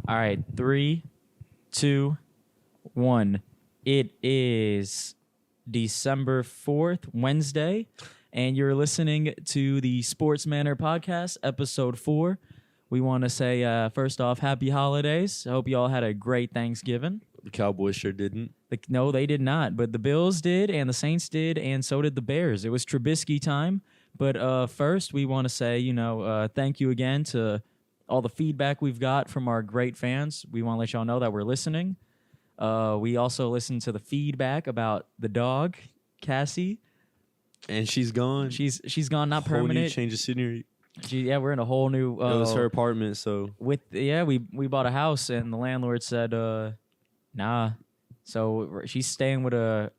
All right, 3, 2, 1. It is December 4th, Wednesday, and you're listening to the Sports Manor Podcast, Episode 4. We want to say, first off, happy holidays. I hope you all had a great Thanksgiving. The Cowboys sure didn't. No, they did not, but the Bills did, and the Saints did, and so did the Bears. It was Trubisky time, but first we want to say, thank you again to all the feedback we've got from our great fans. We want to let y'all know that we're listening. We also listened to the feedback about the dog, Cassie. And she's gone. She's gone, not Whole permanent. new change of scenery. We're in a whole new. It was her apartment, so we bought a house, and the landlord said, nah. So she's staying with a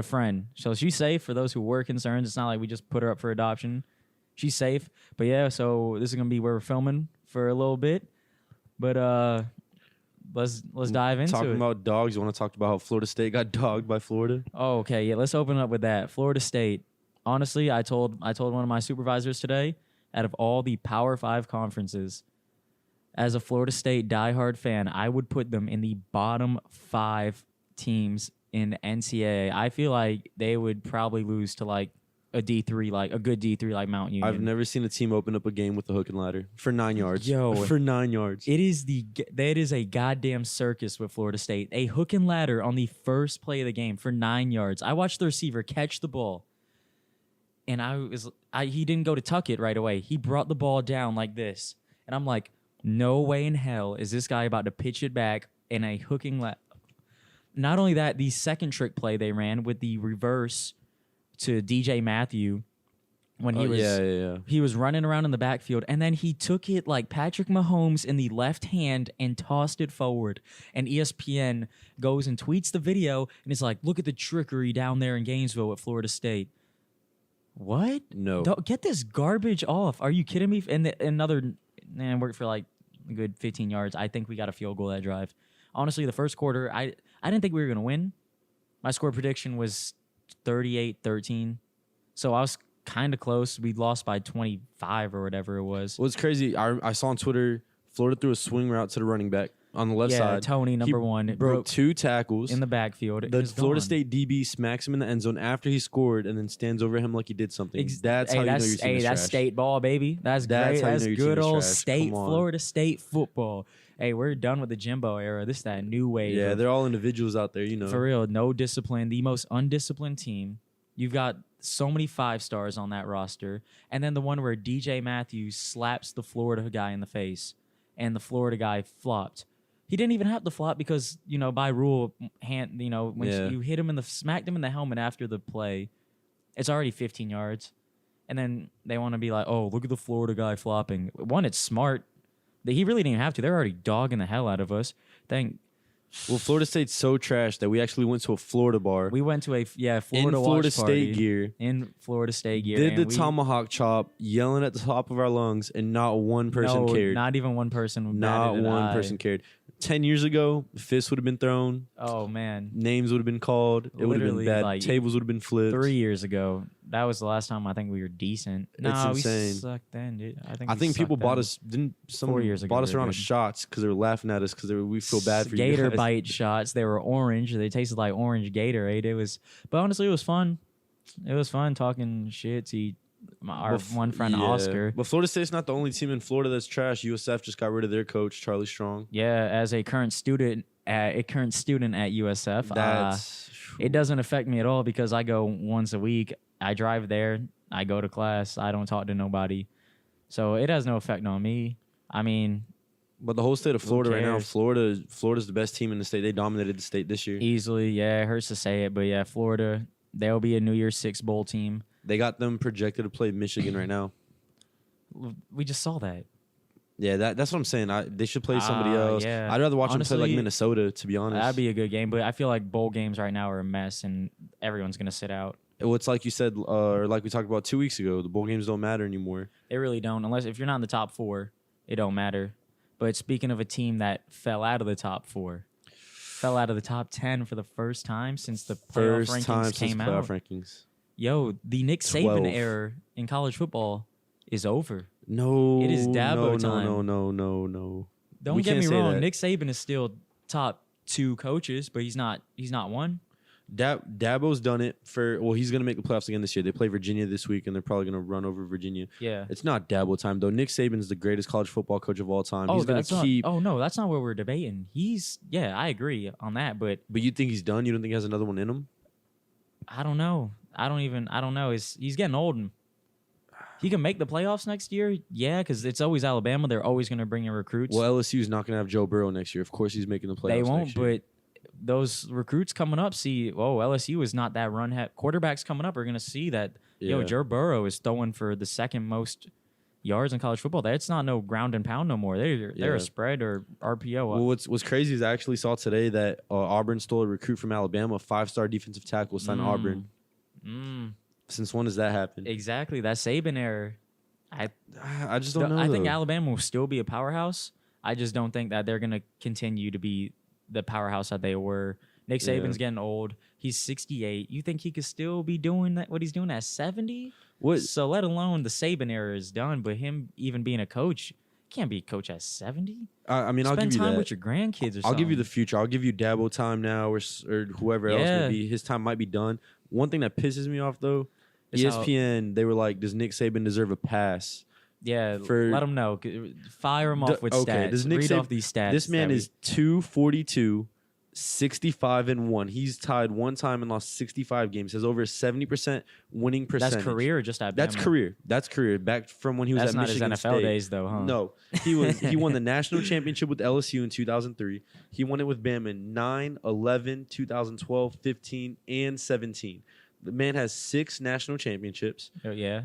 friend. So she's safe. For those who were concerned, it's not like we just put her up for adoption. She's safe. But yeah, so this is gonna be where we're filming for a little bit. But let's dive into it. Talking about dogs, you want to talk about how Florida State got dogged by Florida? Oh, okay. Yeah, let's open up with that. Florida State. Honestly, I told one of my supervisors today, out of all the Power 5 conferences, as a Florida State diehard fan, I would put them in the bottom 5 teams in NCAA. I feel like they would probably lose to like a D3, like a good D3 like Mount Union. I've never seen a team open up a game with a hook and ladder for 9 yards. Yo, for 9 yards. It is a goddamn circus with Florida State. A hook and ladder on the first play of the game for 9 yards. I watched the receiver catch the ball, and he didn't go to tuck it right away. He brought the ball down like this, and I'm like, no way in hell is this guy about to pitch it back in a hooking ladder. Not only that, the second trick play they ran with the reverse to DJ Matthew when he was running around in the backfield, and then he took it like Patrick Mahomes in the left hand and tossed it forward. And ESPN goes and tweets the video and is like, look at the trickery down there in Gainesville at Florida State. What? No. Don't get this garbage off. Are you kidding me? And another worked for like a good 15 yards. I think we got a field goal that drive. Honestly, the first quarter, I didn't think we were going to win. My score prediction was 38-13. So I was kind of close. We lost by 25 or whatever it was. Well, it's crazy. I saw on Twitter, Florida threw a swing route to the running back on the left side. Tony, number one. It broke 2 tackles in the backfield. The Florida State DB smacks him in the end zone after he scored and then stands over him like he did something. That's how you know your team is trash. That's state ball, baby. That's great. That's good old state Florida State football. Hey, we're done with the Jimbo era. This is that new wave. Yeah, they're all individuals out there, For real, no discipline. The most undisciplined team. You've got so many 5-stars on that roster. And then the one where DJ Matthews slaps the Florida guy in the face and the Florida guy flopped. He didn't even have to flop because, by rule, when you hit him smacked him in the helmet after the play, it's already 15 yards. And then they want to be like, oh, look at the Florida guy flopping. One, it's smart. He really didn't have to. They're already dogging the hell out of us. Well, Florida State's so trash that we actually went to a Florida bar. We went to a Florida in Florida watch party State gear. In Florida State gear. Did the tomahawk chop, yelling at the top of our lungs, and not one person cared. Not even one person. Not one person cared. 10 years ago, fists would have been thrown. Oh, man. Names would have been called. It would have been bad. Like, tables would have been flipped. 3 years ago. That was the last time I think we were decent. It's insane. We sucked then, dude. I think people bought us. Didn't some 4 years ago? Bought us around of shots because they were laughing at us because we feel bad for you guys. Gator bite shots. They were orange. They tasted like orange Gatorade. But honestly, it was fun. It was fun talking shit to our one friend Oscar. But Florida State's not the only team in Florida that's trash. USF just got rid of their coach, Charlie Strong. Yeah, as a current student at USF, it doesn't affect me at all because I go once a week. I drive there. I go to class. I don't talk to nobody. So it has no effect on me. I mean, but the whole state of Florida right now, Florida's the best team in the state. They dominated the state this year. Easily, yeah. It hurts to say it, but yeah, Florida, they'll be a New Year's Six bowl team. They got them projected to play Michigan right now. We just saw that. Yeah, that's what I'm saying. They should play somebody else. Yeah. I'd rather watch them play like Minnesota, to be honest. That'd be a good game, but I feel like bowl games right now are a mess, and everyone's going to sit out. Well, it's like you said, or like we talked about 2 weeks ago, the bowl games don't matter anymore. They really don't. Unless if you're not in the top 4, it don't matter. But speaking of a team that fell out of the top 4, fell out of the top 10 for the first time since the playoff rankings came out. Rankings. Yo, the Nick Saban era in college football is over. No. It is Dabo time. No. Don't get me wrong. Nick Saban is still top 2 coaches, but he's not one. Dabo's done it he's going to make the playoffs again this year. They play Virginia this week, and they're probably going to run over Virginia. Yeah. It's not Dabo time, though. Nick Saban's the greatest college football coach of all time. He's going to keep... Oh, no, that's not what we're debating. I agree on that, but... But you think he's done? You don't think he has another one in him? I don't know. I don't know. He's getting old, and he can make the playoffs next year. Yeah, because it's always Alabama. They're always going to bring in recruits. Well, LSU's not going to have Joe Burrow next year. Of course he's making the playoffs They won't, next year. but... Those recruits coming up LSU is not that run. Quarterbacks coming up are going to see that, Joe Burrow is throwing for the second most yards in college football. That's not no ground and pound no more. They're a spread or RPO. Well, what's crazy is I actually saw today that Auburn stole a recruit from Alabama, 5-star defensive tackle, signed Auburn. Since when does that happen? Exactly. That Saban error. I just don't know. I think Alabama will still be a powerhouse. I just don't think that they're going to continue to be the powerhouse that they were. Nick Saban's getting old. He's 68. You think he could still be doing what he's doing at 70? What? So let alone the Saban era is done, but him even being a coach, can't be a coach at 70. I mean, I'll give you that. Spend time with your grandkids or something. I'll give you the future. I'll give you Dabo time now or whoever else may be. His time might be done. One thing that pisses me off, though, ESPN, they were like, does Nick Saban deserve a pass? Yeah, let him know. Fire him off with stats. Read off these stats. This man is 242, 65-1. He's tied one time and lost 65 games. Has over a 70% winning percentage. That's career or just at Bama? That's career. Back from when he was at Michigan State. That's not his NFL days, though, huh? No. He won the national championship with LSU in 2003. He won it with Bama in 9, 11, 2012, 15, and 17. The man has 6 national championships. Oh, yeah.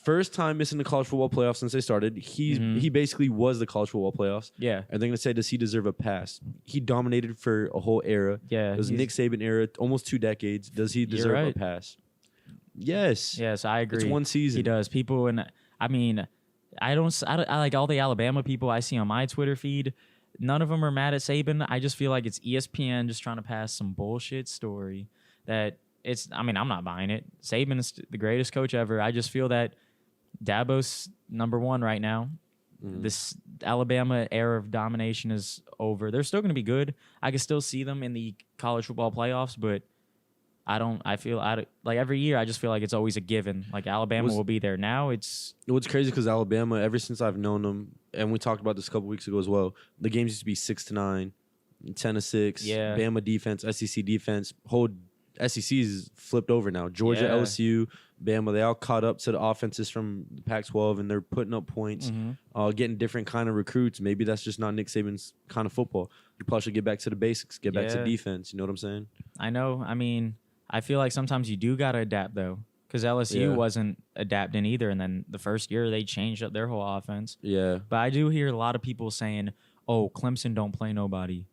First time missing the college football playoffs since they started. He basically was the college football playoffs. Yeah. And they're going to say, does he deserve a pass? He dominated for a whole era. Yeah. It was Nick Saban era, almost 2 decades. Does he deserve a pass? Yes. Yes, I agree. It's one season. He does. People, and I mean, I like all the Alabama people I see on my Twitter feed. None of them are mad at Saban. I just feel like it's ESPN just trying to pass some bullshit story that I'm not buying it. Saban is the greatest coach ever. I just feel that Dabo's number 1 right now. This Alabama era of domination is over. They're still going to be good. I can still see them in the college football playoffs, but I feel like every year I just feel like it's always a given. Like Alabama will be there. Now it's crazy because Alabama, ever since I've known them, and we talked about this a couple weeks ago as well, the games used to be 6-9, 10-6. Yeah. Bama defense, SEC defense, whole SEC is flipped over now. Georgia, LSU, Bama, they all caught up to the offenses from the Pac-12, and they're putting up points, getting different kind of recruits. Maybe that's just not Nick Saban's kind of football. You probably should get back to the basics, get back to defense. You know what I'm saying? I know. I mean, I feel like sometimes you do got to adapt, though, because LSU wasn't adapting either, and then the first year they changed up their whole offense. Yeah. But I do hear a lot of people saying, oh, Clemson don't play nobody.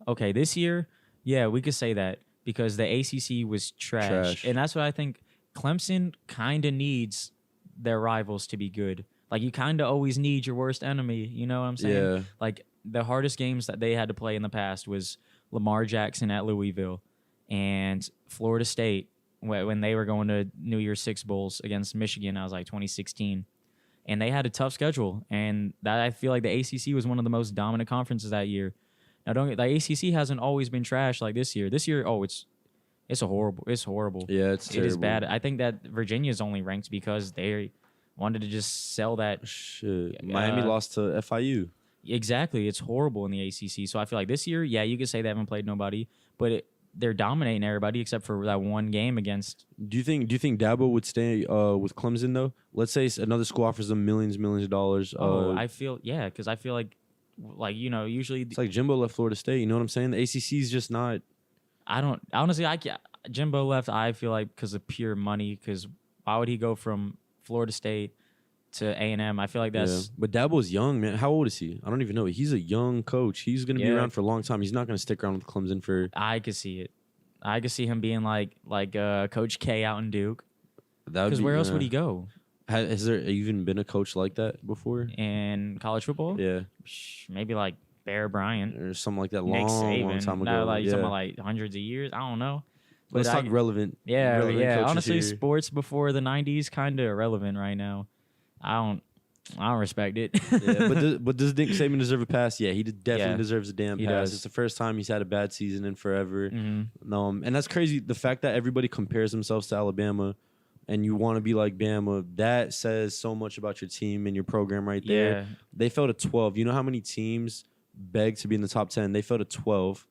Okay, this year, yeah, we could say that because the ACC was trash. And that's what I think. Clemson kind of needs their rivals to be good. Like, you kind of always need your worst enemy. You know what I'm saying? Yeah. Like, the hardest games that they had to play in the past was Lamar Jackson at Louisville and Florida State when they were going to New Year's Six Bowls against Michigan. I was like 2016. And they had a tough schedule. And that I feel like the ACC was one of the most dominant conferences that year. Now, the ACC hasn't always been trash like this year. This year, it's horrible. Yeah, it's terrible. It is bad. I think that Virginia's only ranked because they wanted to just sell that. Shit. Miami lost to FIU. Exactly. It's horrible in the ACC. So I feel like this year, yeah, you could say they haven't played nobody, but they're dominating everybody except for that one game against. Do you think Dabo would stay with Clemson though? Let's say another school offers them millions of dollars. I feel because I feel like usually it's like Jimbo left Florida State. You know what I'm saying? The ACC is just not. I don't honestly. Jimbo left. I feel like because of pure money. Because why would he go from Florida State to A&M? I feel like that's. Yeah. But Dabo's young, man. How old is he? I don't even know. He's a young coach. He's going to be around for a long time. He's not going to stick around with Clemson for. I could see it. I could see him being like Coach K out in Duke. Because where else would he go? Has there even been a coach like that before in college football? Yeah, maybe like Bear Bryant or something like that. Nick Saban. Long time ago. No, like something like hundreds of years. I don't know. Let's talk relevant. Yeah. Honestly, here. sports before the '90s kind of irrelevant right now. I don't. I don't respect it. Yeah, but does Nick Saban deserve a pass? Yeah, he definitely deserves a damn He pass. does. It's the first time he's had a bad season in forever. Mm-hmm. And that's crazy. The fact that everybody compares themselves to Alabama and you want to be like Bama, that says so much about your team and your program right there. Yeah. They fell to 12. You know how many teams begged to be in the top 10? They fell to 12.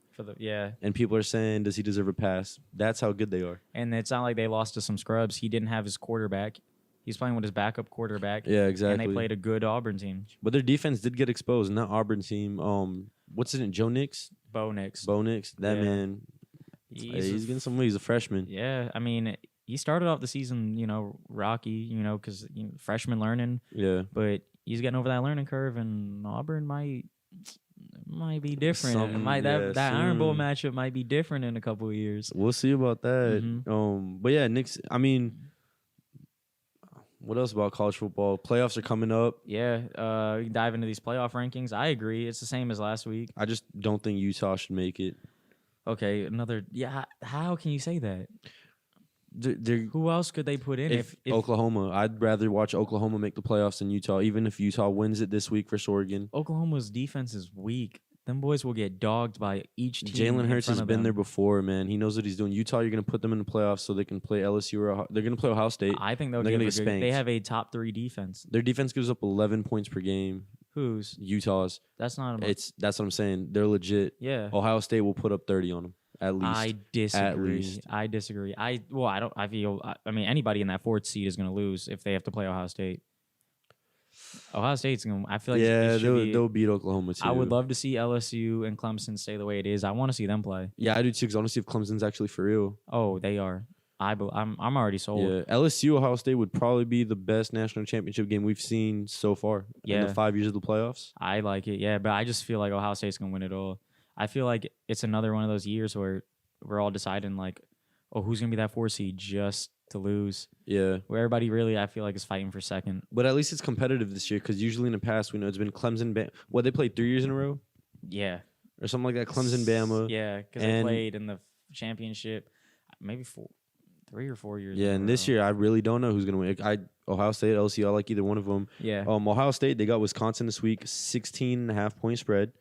And people are saying, does he deserve a pass? That's how good they are. And it's not like they lost to some scrubs. He didn't have his quarterback. He's playing with his backup quarterback. Yeah, exactly. And they played a good Auburn team. But their defense did get exposed. And that Auburn team, what's his name? Joe Nix? Bo Nix. That man, he's getting some. He's a freshman. Yeah, I mean, he started off the season, rocky, because freshman learning. Yeah. But he's getting over that learning curve, and Auburn might be different. That Iron Bowl matchup might be different in a couple of years. We'll see about that. Mm-hmm. But yeah, Nick's. I mean, what else about college football? Playoffs are coming up. Yeah, we can dive into these playoff rankings. I agree. It's the same as last week. I just don't think Utah should make it. Okay, another. Yeah, how can you say that? They're, who else could they put in? If Oklahoma, I'd rather watch Oklahoma make the playoffs than Utah, even if Utah wins it this week versus Oregon. Oklahoma's defense is weak. Them boys will get dogged by each team. Jalen Hurts has been there before, man. He knows what he's doing. Utah, you're going to put them in the playoffs so they can play LSU or they're going to play Ohio State. I think they're going to get spanked. They have a top 3 defense. Their defense gives up 11 points per game. Whose? Utah's. That's not. That's what I'm saying. They're legit. Yeah. Ohio State will put up 30 on them. At least. I disagree. At least. I disagree. I mean, anybody in that 4th seed is going to lose if they have to play Ohio State. Ohio State's going to, I feel like they'll beat Oklahoma too. I would love to see LSU and Clemson stay the way it is. I want to see them play. Yeah, I do too, because I want to see if Clemson's actually for real. Oh, they are. I'm already sold. Yeah, LSU Ohio State would probably be the best national championship game we've seen so far in the 5 years of the playoffs. I like it, yeah, but I just feel like Ohio State's going to win it all. I feel like it's another one of those years where we're all deciding like, oh, who's going to be that 4 seed just to lose? Yeah. Where everybody really, I feel like, is fighting for second. But at least it's competitive this year, because usually in the past, we know it's been Clemson, they played 3 years in a row? Yeah. Or something like that, Clemson, Bama. Yeah, because they played in the championship maybe 3 or 4 years. Yeah, and this year, I really don't know who's going to win. Ohio State, LSU, I like either one of them. Yeah. Ohio State, they got Wisconsin this week, 16.5-point spread.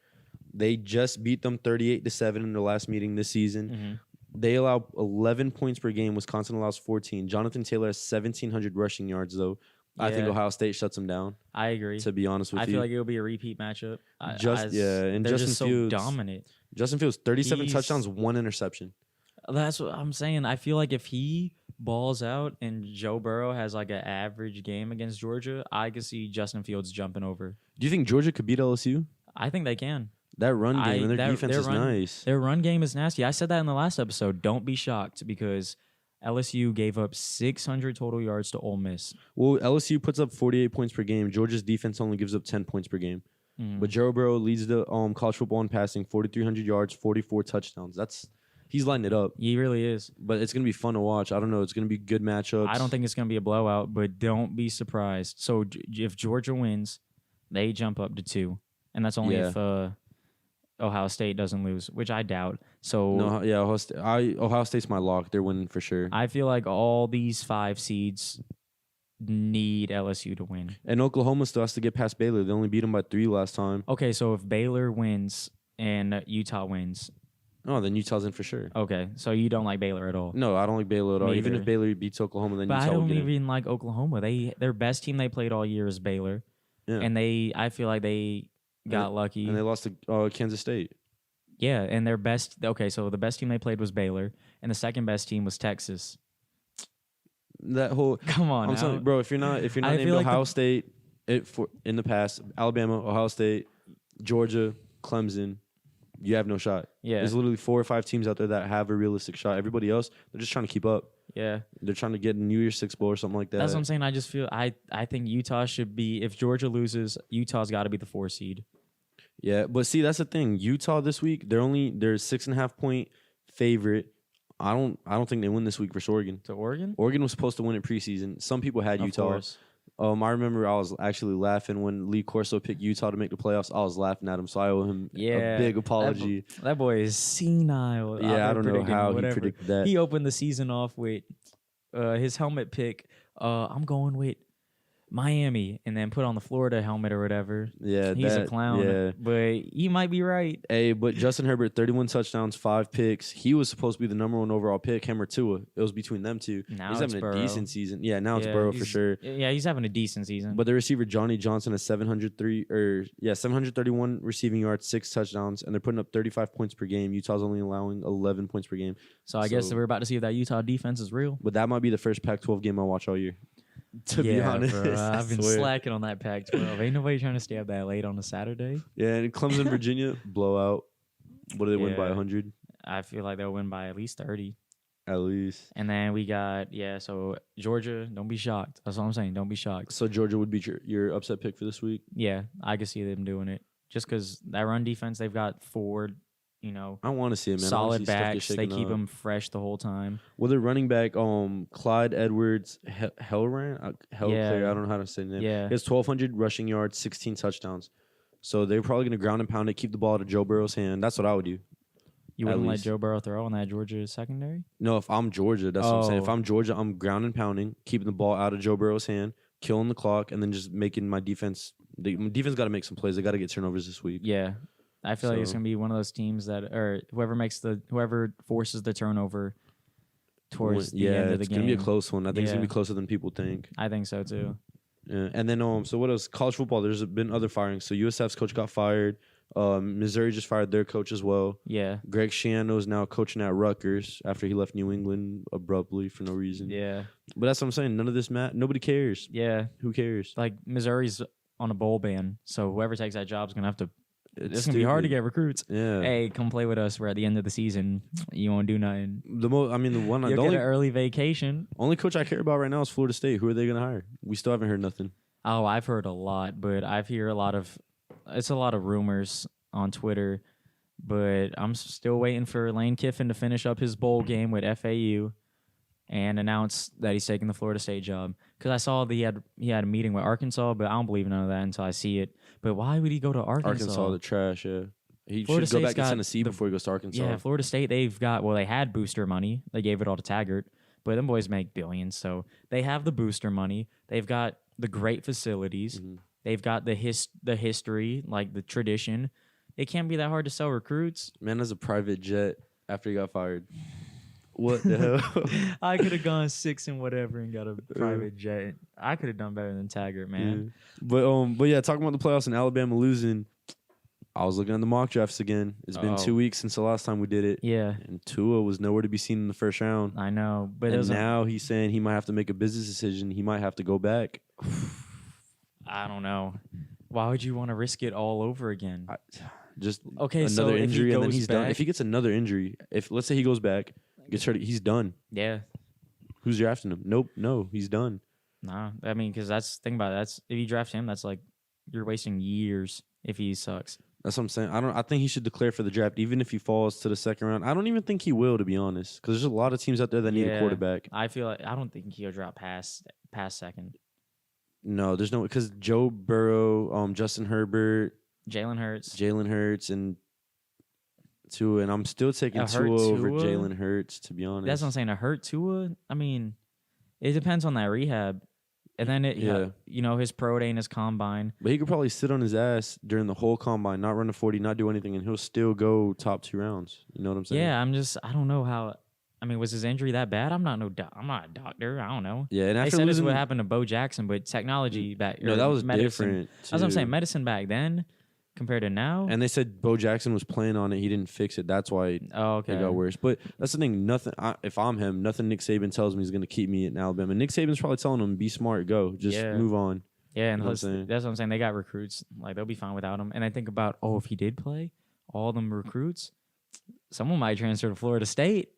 They just beat them 38-7 in their last meeting this season. Mm-hmm. They allow 11 points per game. Wisconsin allows 14. Jonathan Taylor has 1,700 rushing yards, though. Yeah. I think Ohio State shuts them down. I agree. To be honest with you. I feel like it'll be a repeat matchup. And they're Justin just Fields, so dominant. Justin Fields, 37 touchdowns, 1 interception. That's what I'm saying. I feel like if he balls out and Joe Burrow has like an average game against Georgia, I could see Justin Fields jumping over. Do you think Georgia could beat LSU? I think they can. That run game and their defense is nice. Their run game is nasty. I said that in the last episode. Don't be shocked because LSU gave up 600 total yards to Ole Miss. Well, LSU puts up 48 points per game. Georgia's defense only gives up 10 points per game. But Joe Burrow leads the college football in passing, 4,300 yards, 44 touchdowns. He's lighting it up. He really is. But it's going to be fun to watch. I don't know. It's going to be good matchups. I don't think it's going to be a blowout, but don't be surprised. So if Georgia wins, they jump up to 2. And that's only if Ohio State doesn't lose, which I doubt. So no, yeah, Ohio State's my lock. They're winning for sure. I feel like all these 5 seeds need LSU to win. And Oklahoma still has to get past Baylor. They only beat them by 3 last time. Okay, so if Baylor wins and Utah wins, then Utah's in for sure. Okay, so you don't like Baylor at all? No, I don't like Baylor at all. Neither. Even if Baylor beats Oklahoma, then But Utah will get I don't even like Oklahoma. Their best team they played all year is Baylor. Yeah. And I feel like they got lucky. And they lost to Kansas State. Yeah, and their best. Okay, so the best team they played was Baylor, and the second best team was Texas. That whole come on, I'm telling you, bro. If you're not named like Ohio State, in the past, Alabama, Ohio State, Georgia, Clemson, you have no shot. Yeah, there's literally 4 or 5 teams out there that have a realistic shot. Everybody else, they're just trying to keep up. Yeah, they're trying to get a New Year's Six Bowl or something like that. That's what I'm saying. I just feel I think Utah should be. If Georgia loses, Utah's got to be the 4 seed. Yeah, but see, that's the thing. Utah this week, they're 6.5-point favorite. I don't think they win this week versus Oregon. To Oregon? Oregon was supposed to win it preseason. Some people had Utah. Of course. I remember I was actually laughing when Lee Corso picked Utah to make the playoffs. I was laughing at him, so I owe him a big apology. That boy is senile. Yeah, I don't know how he predicted that. He opened the season off with his helmet pick. I'm going with Miami, and then put on the Florida helmet or whatever. Yeah, He's a clown. Yeah. But he might be right. Hey, but Justin Herbert, 31 touchdowns, 5 picks. He was supposed to be the number 1 overall pick, him or Tua. It was between them two. Now he's it's having Burrow. a decent season. Yeah, now it's Burrow for sure. Yeah, he's having a decent season. But the receiver Johnny Johnson has 731 receiving yards, 6 touchdowns, and they're putting up 35 points per game. Utah's only allowing 11 points per game. So I guess we're about to see if that Utah defense is real. But that might be the first Pac-12 game I watch all year. To be honest, bro, I've been slacking on that Pac-12. Ain't nobody trying to stay up that late on a Saturday. Yeah, and Clemson, Virginia, blowout. What do they win by 100? I feel like they'll win by at least 30. At least. And then we got, so Georgia, don't be shocked. That's all I'm saying. Don't be shocked. So Georgia would be your upset pick for this week? Yeah, I could see them doing it. Just because that run defense, they've got 4, I want to see it, man. solid backs. They keep them fresh the whole time. Well, their running back, Clyde Edwards Hellran, Hellclear, I don't know how to say the name. Yeah. He has 1,200 rushing yards, 16 touchdowns. So they're probably going to ground and pound it, keep the ball out of Joe Burrow's hand. That's what I would do. You wouldn't let Joe Burrow throw on that Georgia secondary? No, if I'm Georgia, that's what I'm saying. If I'm Georgia, I'm ground and pounding, keeping the ball out of Joe Burrow's hand, killing the clock, and then just making my defense. My defense got to make some plays. They got to get turnovers this week. Yeah. I feel like it's gonna be one of those teams that, or whoever forces the turnover towards the end of the game. It's gonna be a close one. I think it's gonna be closer than people think. I think so too. Yeah. And then so what else? College football. There's been other firings. So USF's coach got fired. Missouri just fired their coach as well. Yeah. Greg Schiano is now coaching at Rutgers after he left New England abruptly for no reason. Yeah. But that's what I'm saying. None of this nobody cares. Yeah. Who cares? Like Missouri's on a bowl ban, so whoever takes that job is gonna have to. It's gonna be stupid. hard to get recruits. Yeah. Hey, come play with us. We're at the end of the season. You won't do nothing. The one You'll get an early vacation. Only coach I care about right now is Florida State. Who are they gonna hire? We still haven't heard nothing. Oh, I've heard a lot, but I've heard it's a lot of rumors on Twitter. But I'm still waiting for Lane Kiffin to finish up his bowl game with FAU and announce that he's taking the Florida State job. Because I saw that he had a meeting with Arkansas, but I don't believe none of that until I see it. But why would he go to Arkansas? Arkansas, the trash, yeah. He Florida should go State's back to Tennessee before he goes to Arkansas. Yeah, Florida State, they had booster money. They gave it all to Taggart. But them boys make billions, so they have the booster money. They've got the great facilities. Mm-hmm. They've got the history, like the tradition. It can't be that hard to sell recruits. Man has a private jet after he got fired. What the hell? I could have gone 6 and whatever and got a private jet. I could have done better than Taggart, man. Yeah. But yeah, talking about the playoffs and Alabama losing, I was looking at the mock drafts again. It's been 2 weeks since the last time we did it. Yeah. And Tua was nowhere to be seen in the first round. I know. But now he's saying he might have to make a business decision. He might have to go back. I don't know. Why would you want to risk it all over again? Another injury and then he's done. If he gets another injury, let's say he goes back, gets hurt, he's done. Yeah. Who's drafting him? Nope. No, he's done. Nah. I mean, because think about it. If you draft him, that's like you're wasting years if he sucks. That's what I'm saying. I think he should declare for the draft, even if he falls to the second round. I don't even think he will, to be honest, because there's a lot of teams out there that need a quarterback. I feel like I don't think he'll drop past second. No, there's no, because Joe Burrow, Justin Herbert, Jalen Hurts, and Tua, and I'm still taking Tua over Jalen Hurts, to be honest. That's what I'm saying. A hurt Tua, I mean, it depends on that rehab. And then his pro day and his combine. But he could probably sit on his ass during the whole combine, not run a 40, not do anything, and he'll still go top 2 rounds. You know what I'm saying? Yeah, I don't know how. I mean, was his injury that bad? I'm not a doctor. I don't know. Yeah, and they said this is what happened to Bo Jackson, but technology back. No, that was different. That's what I'm saying. Medicine back then compared to now. And they said Bo Jackson was playing on it. He didn't fix it. That's why it got worse. But that's the thing. If I'm him, nothing Nick Saban tells me is going to keep me in Alabama. Nick Saban's probably telling him, be smart, go. Just move on. Yeah, and that's what I'm saying. They got recruits. Like, they'll be fine without him. And I think about, if he did play, all them recruits, someone might transfer to Florida State.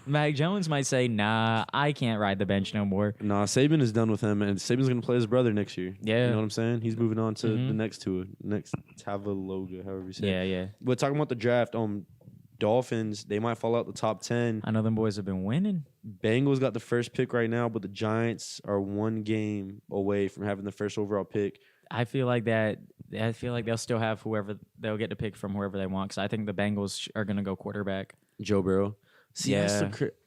Mac Jones might say, nah, I can't ride the bench no more. Nah, Saban is done with him, and Saban's going to play his brother next year. Yeah. You know what I'm saying? He's moving on to the next Tavaloga, however you say it. Yeah. But talking about the draft, Dolphins, they might fall out the top 10. I know them boys have been winning. Bengals got the first pick right now, but the Giants are 1 game away from having the first overall pick. I feel like they'll still have they'll get to pick from whoever they want, because I think the Bengals are going to go quarterback. Joe Burrow. See,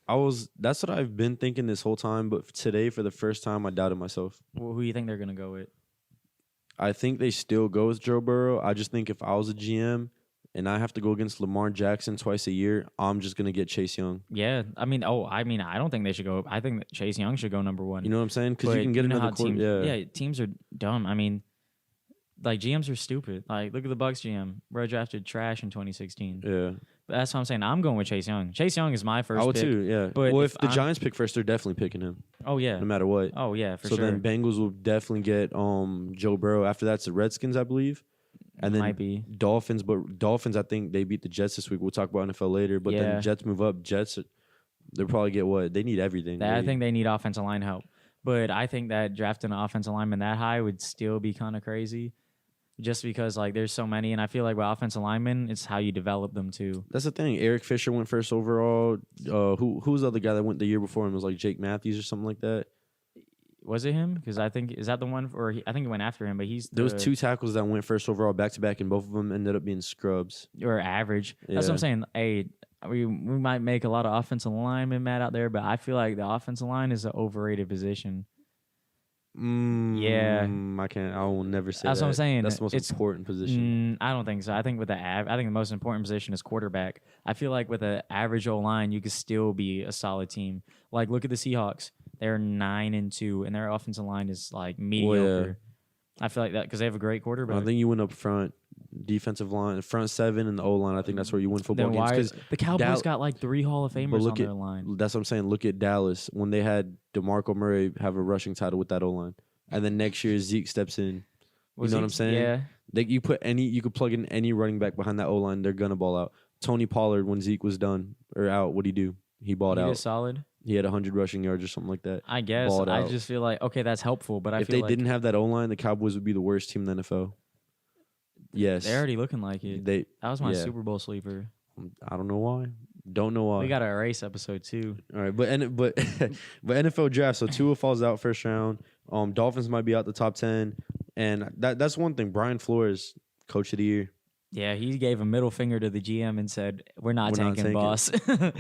That's what I've been thinking this whole time. But today, for the first time, I doubted myself. Well, who do you think they're gonna go with? I think they still go with Joe Burrow. I just think if I was a GM and I have to go against Lamar Jackson twice a year, I'm just gonna get Chase Young. Yeah, I mean, I don't think they should go. I think that Chase Young should go number one. You know what I'm saying? Because you can get another teams. Yeah, teams are dumb. I mean, like GMs are stupid. Like look at the Bucks GM. Bro drafted trash in 2016. Yeah. But that's what I'm saying. I'm going with Chase Young. Chase Young is my first. I would pick, too. Yeah. But well, if the Giants pick first, they're definitely picking him. Oh yeah. No matter what. Oh yeah, for so sure. So then Bengals will definitely get Joe Burrow. After that's the Redskins, I believe. And then might be Dolphins, but Dolphins, I think they beat the Jets this week. We'll talk about NFL later. But then Jets move up. Jets, they'll probably get what? They need everything. I think they need offensive line help. But I think that drafting an offensive lineman that high would still be kind of crazy. Just because like there's so many, and I feel like with offensive linemen, it's how you develop them too. That's the thing. Eric Fisher went first overall. Who was the other guy that went the year before him? It was like Jake Matthews or something like that. Was it him? Because I think is that the one, or I think it went after him. But there was 2 tackles that went first overall back to back, and both of them ended up being scrubs or average. Yeah. That's what I'm saying. Hey, we might make a lot of offensive linemen mad out there, but I feel like the offensive line is an overrated position. Yeah, I can't. I will never say that's what I'm saying. That's the most important position. I don't think so. I think with I think the most important position is quarterback. I feel like with an average O line, you could still be a solid team. Like look at the Seahawks; they're 9-2, and their offensive line is like mediocre. I feel like that because they have a great quarterback. I think you win up front, defensive line, front 7, and the O line. I think that's where you win football games. Because the Cowboys got like 3 Hall of Famers on their line. That's what I'm saying. Look at Dallas when they had DeMarco Murray have a rushing title with that O line, and then next year Zeke steps in. You know what I'm saying? Yeah. You could plug in any running back behind that O line, they're gonna ball out. Tony Pollard, when Zeke was done or out, what'd he do? He balled out. He was solid. He had 100 rushing yards or something like that. I guess. I just feel like, okay, that's helpful. But if they didn't have that O-line, the Cowboys would be the worst team in the NFL. Yes. They're already looking like it. That was my Super Bowl sleeper. I don't know why. Don't know why. We got a race episode too. All right, but NFL draft. So Tua falls out first round. Dolphins might be out the top 10. And that's one thing. Brian Flores, coach of the year. Yeah, he gave a middle finger to the GM and said, "We're not tanking, boss."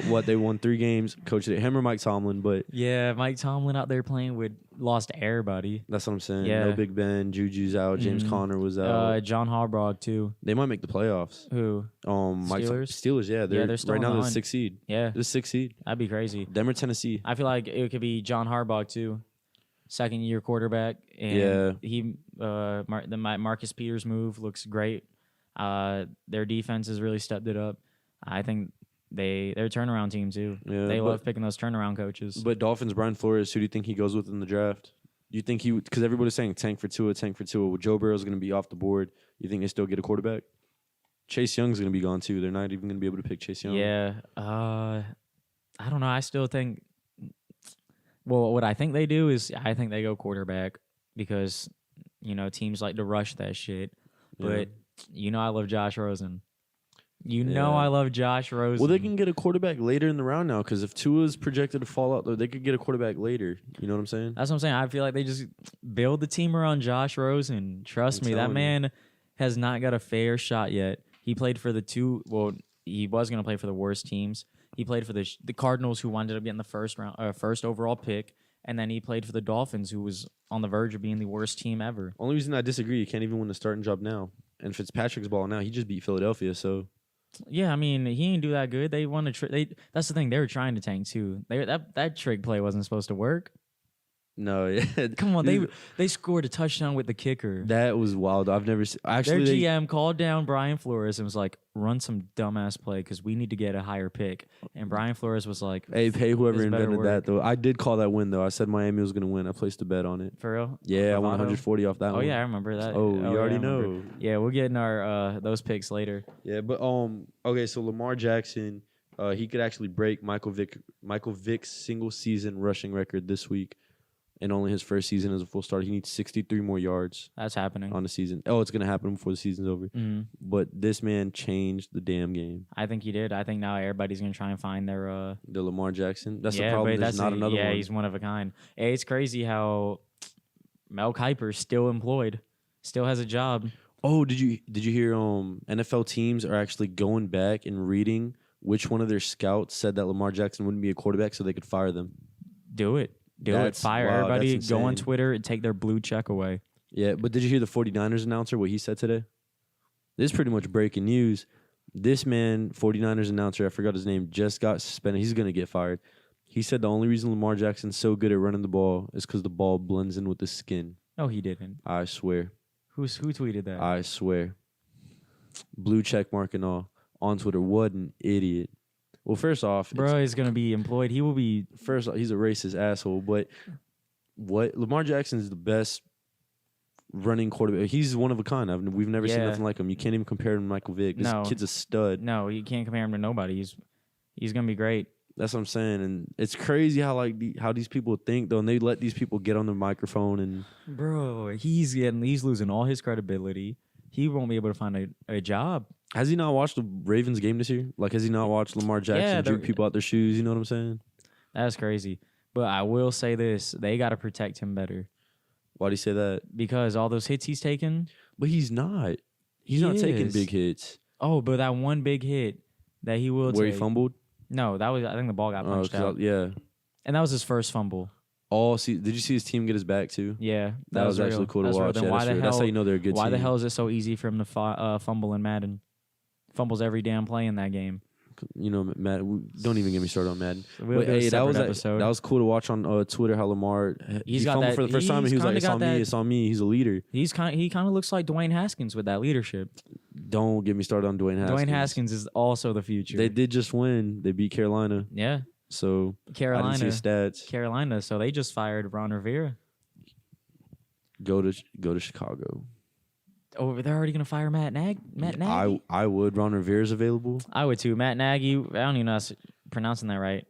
What, they won 3 games, coach it. Him or Mike Tomlin, but yeah, Mike Tomlin out there playing with lost everybody. That's what I'm saying. Yeah. No Big Ben, Juju's out, James Conner was out. John Harbaugh too. They might make the playoffs. Who? Steelers, yeah. They're still right now. They're the 6th seed. Yeah, the 6th seed. That'd be crazy. Them or Tennessee. I feel like it could be John Harbaugh too. 2nd-year quarterback, and the Marcus Peters move looks great. Their defense has really stepped it up. I think they're a turnaround team too. Yeah, they love picking those turnaround coaches. But Dolphins, Brian Flores, who do you think he goes with in the draft? Do you think because everybody's saying tank for Tua. Well, Joe Burrow's going to be off the board. You think they still get a quarterback? Chase Young's going to be gone too. They're not even going to be able to pick Chase Young. Yeah. I don't know. I still think. Well, what I think they do is I think they go quarterback because teams like to rush that shit. But I love Josh Rosen. I love Josh Rosen. Well, they can get a quarterback later in the round now because if Tua's projected to fall out, they could get a quarterback later. You know what I'm saying? That's what I'm saying. I feel like they just build the team around Josh Rosen. Trust me, that man has not got a fair shot yet. He played for he was going to play for the worst teams. He played for the Cardinals, who ended up getting the first overall pick, and then he played for the Dolphins, who was on the verge of being the worst team ever. Only reason I disagree, you can't even win the starting job now. And Fitzpatrick's balling now. He just beat Philadelphia, so. Yeah, I mean, he didn't do that good. They won that's the thing. They were trying to tank too. That trick play wasn't supposed to work. No, yeah. Come on, they scored a touchdown with the kicker. That was wild. I've never seen. Actually, their GM called down Brian Flores and was like, "Run some dumbass play because we need to get a higher pick." And Brian Flores was like, "Hey, pay whoever invented that though." I did call that win though. I said Miami was going to win. I placed a bet on it. For real? Yeah, I won 140 off that one. Oh yeah, I remember that. Oh, you already know. Yeah, we'll get in our those picks later. Yeah, but okay, so Lamar Jackson, he could actually break Michael Vick's single season rushing record this week. And only his first season as a full starter. He needs 63 more yards. That's happening. On the season. Oh, it's going to happen before the season's over. Mm-hmm. But this man changed the damn game. I think he did. I think now everybody's going to try and find their... The Lamar Jackson? That's the problem. There's not another one. Yeah, he's one of a kind. It's crazy how Mel Kiper's still employed. Still has a job. Oh, did you hear NFL teams are actually going back and reading which one of their scouts said that Lamar Jackson wouldn't be a quarterback so they could fire them. Do it. Fire everybody. Go on Twitter and take their blue check away. Yeah, but did you hear the 49ers announcer, what he said today? This is pretty much breaking news. This man, 49ers announcer, I forgot his name, just got suspended. He's going to get fired. He said the only reason Lamar Jackson's so good at running the ball is because the ball blends in with the skin. No, he didn't. I swear. Who tweeted that? I swear. Blue check mark and all on Twitter. What an idiot. Well, first off, bro is going to be employed. He will be. First off, he's a racist asshole. But what Lamar Jackson is the best running quarterback. He's one of a kind. We've never seen nothing like him. You can't even compare him to Michael Vick. This kid's a stud. No, you can't compare him to nobody. He's going to be great. That's what I'm saying, and it's crazy how how these people think though, and they let these people get on the microphone and. Bro, he's losing all his credibility. He won't be able to find a job. Has he not watched the Ravens game this year? Like, has he not watched Lamar Jackson juke people out their shoes? You know what I'm saying? That's crazy. But I will say this: they got to protect him better. Why do you say that? Because all those hits he's taken. But he's not. He's not taking big hits. Oh, but that one big hit that he will Where take. he fumbled? No, that was. I think the ball got punched out. Yeah. And that was his first fumble. Did you see his team get his back too? Yeah, that was actually cool to watch. Then that's how you know they're a good team. Why the hell is it so easy for him to fumble in Madden? Fumbles every damn play in that game. You know, Madden. Don't even get me started on Madden. But hey, that was cool to watch on Twitter how Lamar he fumbled for the first time and he was like, "It's on me." He's a leader. He kind of looks like Dwayne Haskins with that leadership. Don't get me started on Dwayne Haskins. Dwayne Haskins is also the future. They did just win. They beat Carolina. Yeah. So I didn't see his stats. Carolina. So they just fired Ron Rivera. Go to Chicago. Oh, they're already gonna fire Matt Nagy. I would. Ron Rivera's available. I would too. Matt Nagy. I don't even know if I'm pronouncing that right.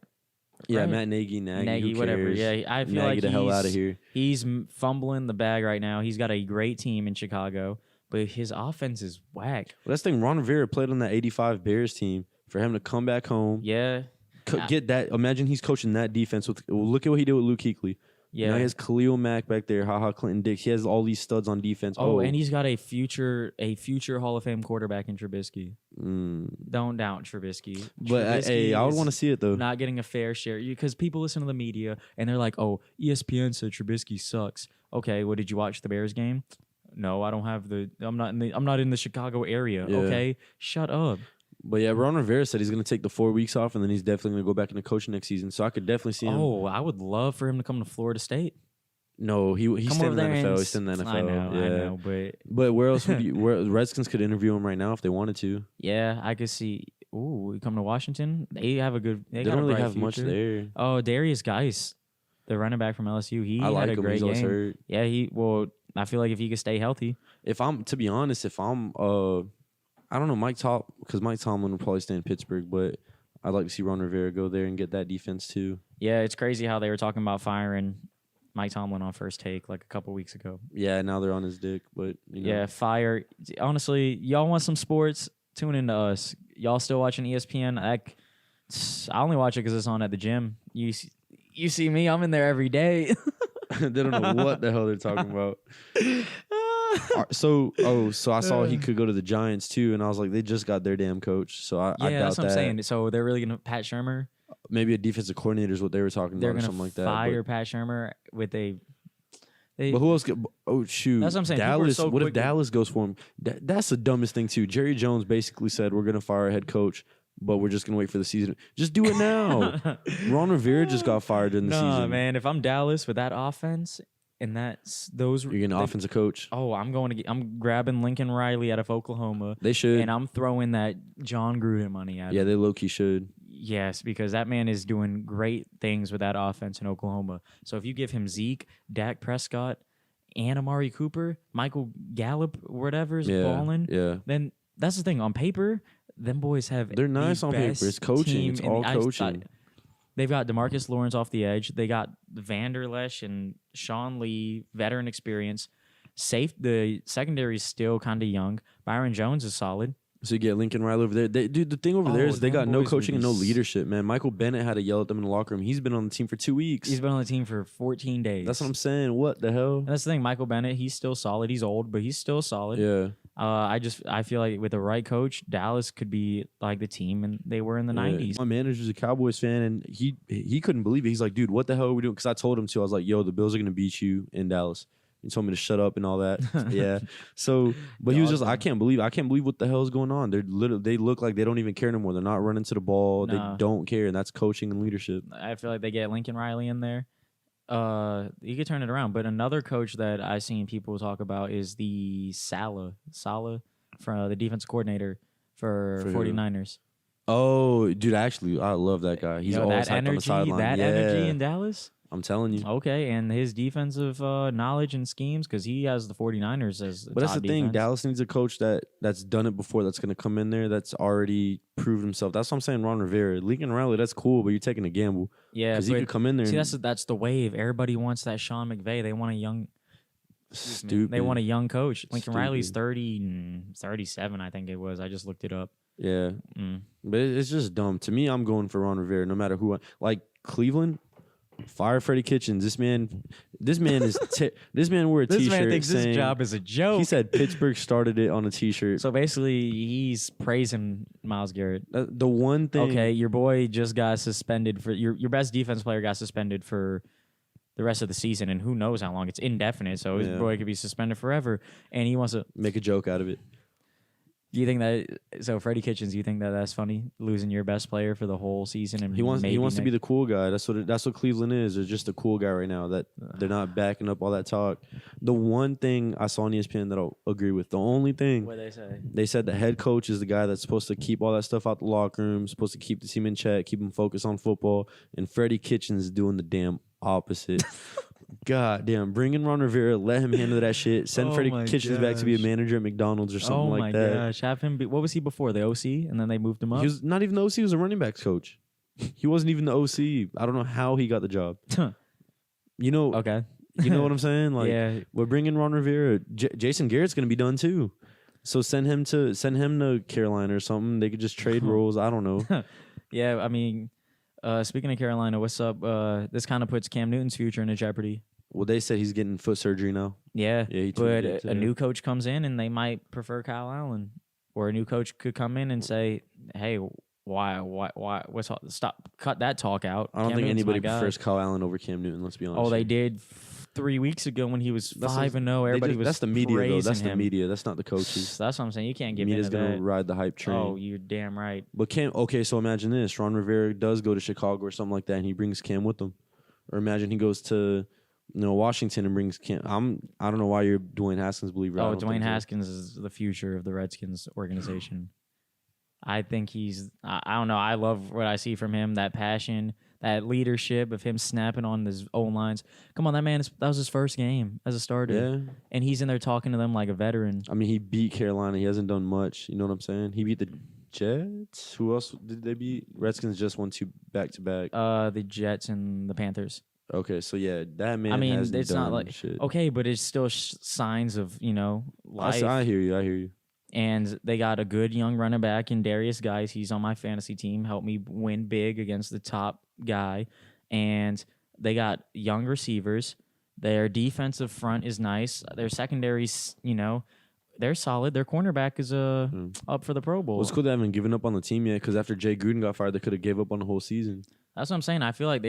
Yeah, right? Matt Nagy, whatever. Yeah, I feel Nagy like the hell out of here. He's fumbling the bag right now. He's got a great team in Chicago, but his offense is whack. Well, that's the thing. Ron Rivera played on that '85 Bears team. For him to come back home, get that. Imagine he's coaching that defense with. Look at what he did with Luke Kuechly. Yeah, now he has Khalil Mack back there. Clinton Dix. He has all these studs on defense. Oh, and he's got a future Hall of Fame quarterback in Trubisky. Don't doubt Trubisky. But hey, I would want to see it though. Not getting a fair share because people listen to the media and they're like, "Oh, ESPN said Trubisky sucks." Okay, well, did you watch the Bears game? No, I don't have the. I'm not in the Chicago area. Yeah. Okay, shut up. But yeah, Ron Rivera said he's going to take the 4 weeks off, and then he's definitely going to go back into coaching next season. So I could definitely see him. Oh, I would love for him to come to Florida State. No, he's staying in the NFL. He's staying in the NFL. I know, but where else would you? Redskins could interview him right now if they wanted to. Yeah, I could see. Ooh, we come to Washington. They have a good. They don't really have future. much there. Oh, Darius Geis, the running back from LSU. He I like had a him. great He's game. Hurt. Yeah, I feel like if he could stay healthy. To be honest, I don't know because Mike Tomlin will probably stay in Pittsburgh, but I'd like to see Ron Rivera go there and get that defense too. Yeah, it's crazy how they were talking about firing Mike Tomlin on First Take like a couple weeks ago. Yeah, now they're on his dick, but Yeah, fire. Honestly, y'all want some sports? Tune into us. Y'all still watching ESPN? I only watch it because it's on at the gym. You see me? I'm in there every day. They don't know what the hell they're talking about. So I saw he could go to the Giants too, and I was like, they just got their damn coach. So I doubt that's what I'm saying. So they're really gonna Pat Shurmur. Maybe a defensive coordinator is what they were talking about, or something like that. They're gonna fire Pat Shurmur with a. But who else? Shoot. That's what I'm saying. Dallas. What if Dallas goes for him? That's the dumbest thing too. Jerry Jones basically said we're gonna fire a head coach, but we're just gonna wait for the season. Just do it now. Ron Rivera just got fired in the season. No, man. If I'm Dallas with that offense. And you're getting an offensive coach. Oh, I'm grabbing Lincoln Riley out of Oklahoma. They should, and I'm throwing that John Gruden money at him. Yeah, they low key should. Yes, because that man is doing great things with that offense in Oklahoma. So if you give him Zeke, Dak Prescott, and Amari Cooper, Michael Gallup, whatever's balling, then that's the thing. On paper, them boys they're nice on paper. It's coaching. It's all coaching. They've got DeMarcus Lawrence off the edge. They got Vanderlesh and Sean Lee, veteran experience. The secondary is still kind of young. Byron Jones is solid. So you get Lincoln Riley over there. The thing over there is they got no coaching and no leadership, man. Michael Bennett had to yell at them in the locker room. He's been on the team for 2 weeks. He's been on the team for 14 days. That's what I'm saying. What the hell? And that's the thing. Michael Bennett, he's still solid. He's old, but he's still solid. Yeah. I feel like with the right coach, Dallas could be like the team and they were in the 90s. My manager's a Cowboys fan, and he couldn't believe it. He's like, dude, what the hell are we doing? Because I told him to. I was like, yo, the Bills are gonna beat you in Dallas. He told me to shut up and all that. Yeah. So, but he was just, I can't believe what the hell is going on. They look like they don't even care anymore. They're not running to the ball. No. They don't care, and that's coaching and leadership. I feel like they get Lincoln Riley in there. You could turn it around. But another coach that I've seen people talk about is the Saleh from the defense coordinator for 49ers. Oh, dude, actually, I love that guy. He's always hyped on the sideline. That energy in Dallas. I'm telling you. Okay, and his defensive knowledge and schemes, because he has the 49ers as the But that's the thing. defense. Dallas needs a coach that's done it before, that's going to come in there, that's already proved himself. That's what I'm saying, Ron Rivera. Lincoln Riley, that's cool, but you're taking a gamble. Yeah, because he could come in there. See, that's the wave. Everybody wants that Sean McVay. They want a young... Stupid. They want a young coach. Lincoln Riley's 37, I think it was. I just looked it up. Yeah. But it's just dumb. To me, I'm going for Ron Rivera no matter who. Like Cleveland... Fire Freddie Kitchens. This man is this man wore a T-shirt. This man thinks saying, his job is a joke. He said Pittsburgh started it on a T-shirt. So basically, he's praising Myles Garrett. The one thing. Okay, your boy just got suspended for your best defense player got suspended for the rest of the season, and who knows how long. It's indefinite, so his boy could be suspended forever, and he wants to make a joke out of it. Do you think that so Freddie Kitchens? Do you think that that's funny, losing your best player for the whole season? And he wants to be the cool guy. That's what Cleveland is. They're just a cool guy right now. That they're not backing up all that talk. The one thing I saw on ESPN that I'll agree with. The only thing what they say, they said the head coach is the guy that's supposed to keep all that stuff out the locker room, supposed to keep the team in check, keep them focused on football. And Freddie Kitchens is doing the damn opposite. God damn, bring in Ron Rivera, let him handle that shit. Send Freddie Kitchens back to be a manager at McDonald's or something like that. Oh my gosh, have him be, what was he before? The OC? And then they moved him up? He was not even the OC, he was a running backs coach. He wasn't even the OC. I don't know how he got the job. You know, okay. You know what I'm saying? Like, yeah. We're bringing Ron Rivera. Jason Garrett's going to be done too. So send him to Carolina or something. They could just trade roles. I don't know. Yeah, I mean, speaking of Carolina, what's up? This kind of puts Cam Newton's future into jeopardy. Well, they said he's getting foot surgery now. Yeah, but a new coach comes in and they might prefer Kyle Allen, or a new coach could come in and say, "Hey, why? Cut that talk out." I don't think anybody prefers Kyle Allen over Cam Newton. Let's be honest. Oh, they did 3 weeks ago when he was 5-0. Everybody was. That's the media, though. That's him. the media. That's not the coaches. That's what I'm saying. You can't give media's gonna ride the hype train. Oh, you're damn right. But Cam. Okay, so imagine this: Ron Rivera does go to Chicago or something like that, and he brings Cam with him. Or imagine he goes to Washington and brings Cam. I don't know why you're Dwayne Haskins believer. Oh, Dwayne Haskins is the future of the Redskins organization. I think he's. I don't know. I love what I see from him. That passion, that leadership of him snapping on his own lines. Come on, that was his first game as a starter. Yeah, and he's in there talking to them like a veteran. I mean, he beat Carolina. He hasn't done much. You know what I'm saying? He beat the Jets. Who else did they beat? Redskins just won 2 back-to-back. The Jets and the Panthers. Okay, so yeah, that man. I mean, hasn't it's done not like shit. Okay, but it's still signs of life. I hear you. And they got a good young running back in Darius Guice. He's on my fantasy team. Helped me win big against the top guy. And they got young receivers. Their defensive front is nice. Their secondary's, they're solid. Their cornerback is up for the Pro Bowl. Well, it's cool they haven't given up on the team yet, because after Jay Gruden got fired, they could have gave up on the whole season. That's what I'm saying. I feel like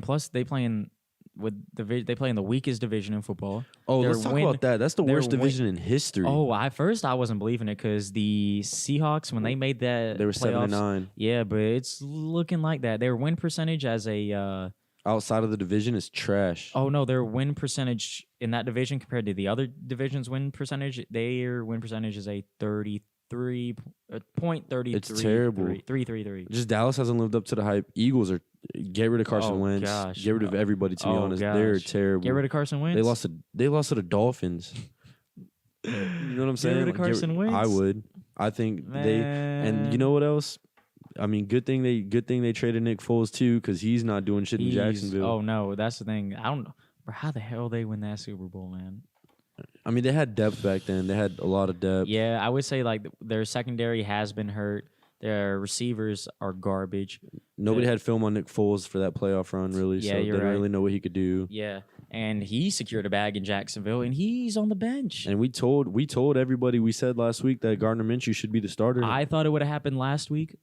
plus they play in the weakest division in football. Oh, let's talk about that. That's the worst division in history. Oh, I wasn't believing it, because the Seahawks, when they made that, they were playoffs, 7-9. Yeah, but it's looking like that. Their win percentage as a outside of the division is trash. Oh no, their win percentage in that division compared to the other division's win percentage, their win percentage is a 33.33. It's terrible. 333. Just Dallas hasn't lived up to the hype. Eagles are get rid of Carson Wentz. Gosh. Get rid of everybody. To be honest, they're terrible. Get rid of Carson Wentz. They lost to the Dolphins. You know what I'm saying? Get rid of Carson Wentz. I would. I think and you know what else? I mean, good thing they traded Nick Foles too, because he's not doing shit in Jacksonville. Oh no, that's the thing. I don't know how the hell they win that Super Bowl, man. I mean, they had depth back then. They had a lot of depth. Yeah, I would say like their secondary has been hurt. Their receivers are garbage. Nobody had film on Nick Foles for that playoff run, really. Yeah, so they you're didn't right. really know what he could do. Yeah, and he secured a bag in Jacksonville, and he's on the bench. And we told everybody, we said last week that Gardner Minshew should be the starter. I thought it would have happened last week.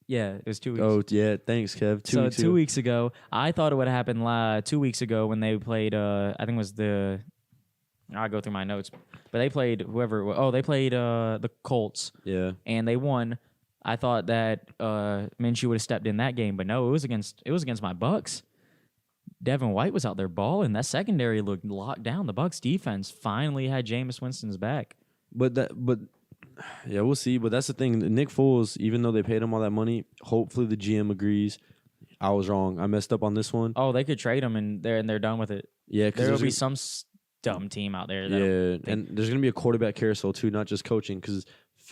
Yeah, it was 2 weeks. Oh, yeah. Thanks, Kev. 2 weeks ago, I thought it would have happened 2 weeks ago when they played, I think it was I'll go through my notes. But they played they played the Colts. Yeah. And they won. I thought that Minshew would have stepped in that game, but no, it was against my Bucks. Devin White was out there balling. That secondary looked locked down. The Bucks defense finally had Jameis Winston's back. Yeah, we'll see. But that's the thing. Nick Foles, even though they paid him all that money, hopefully the GM agrees. I was wrong. I messed up on this one. Oh, they could trade him and they're done with it. Yeah, because there will be some dumb team out there. And there's gonna be a quarterback carousel too, not just coaching. Because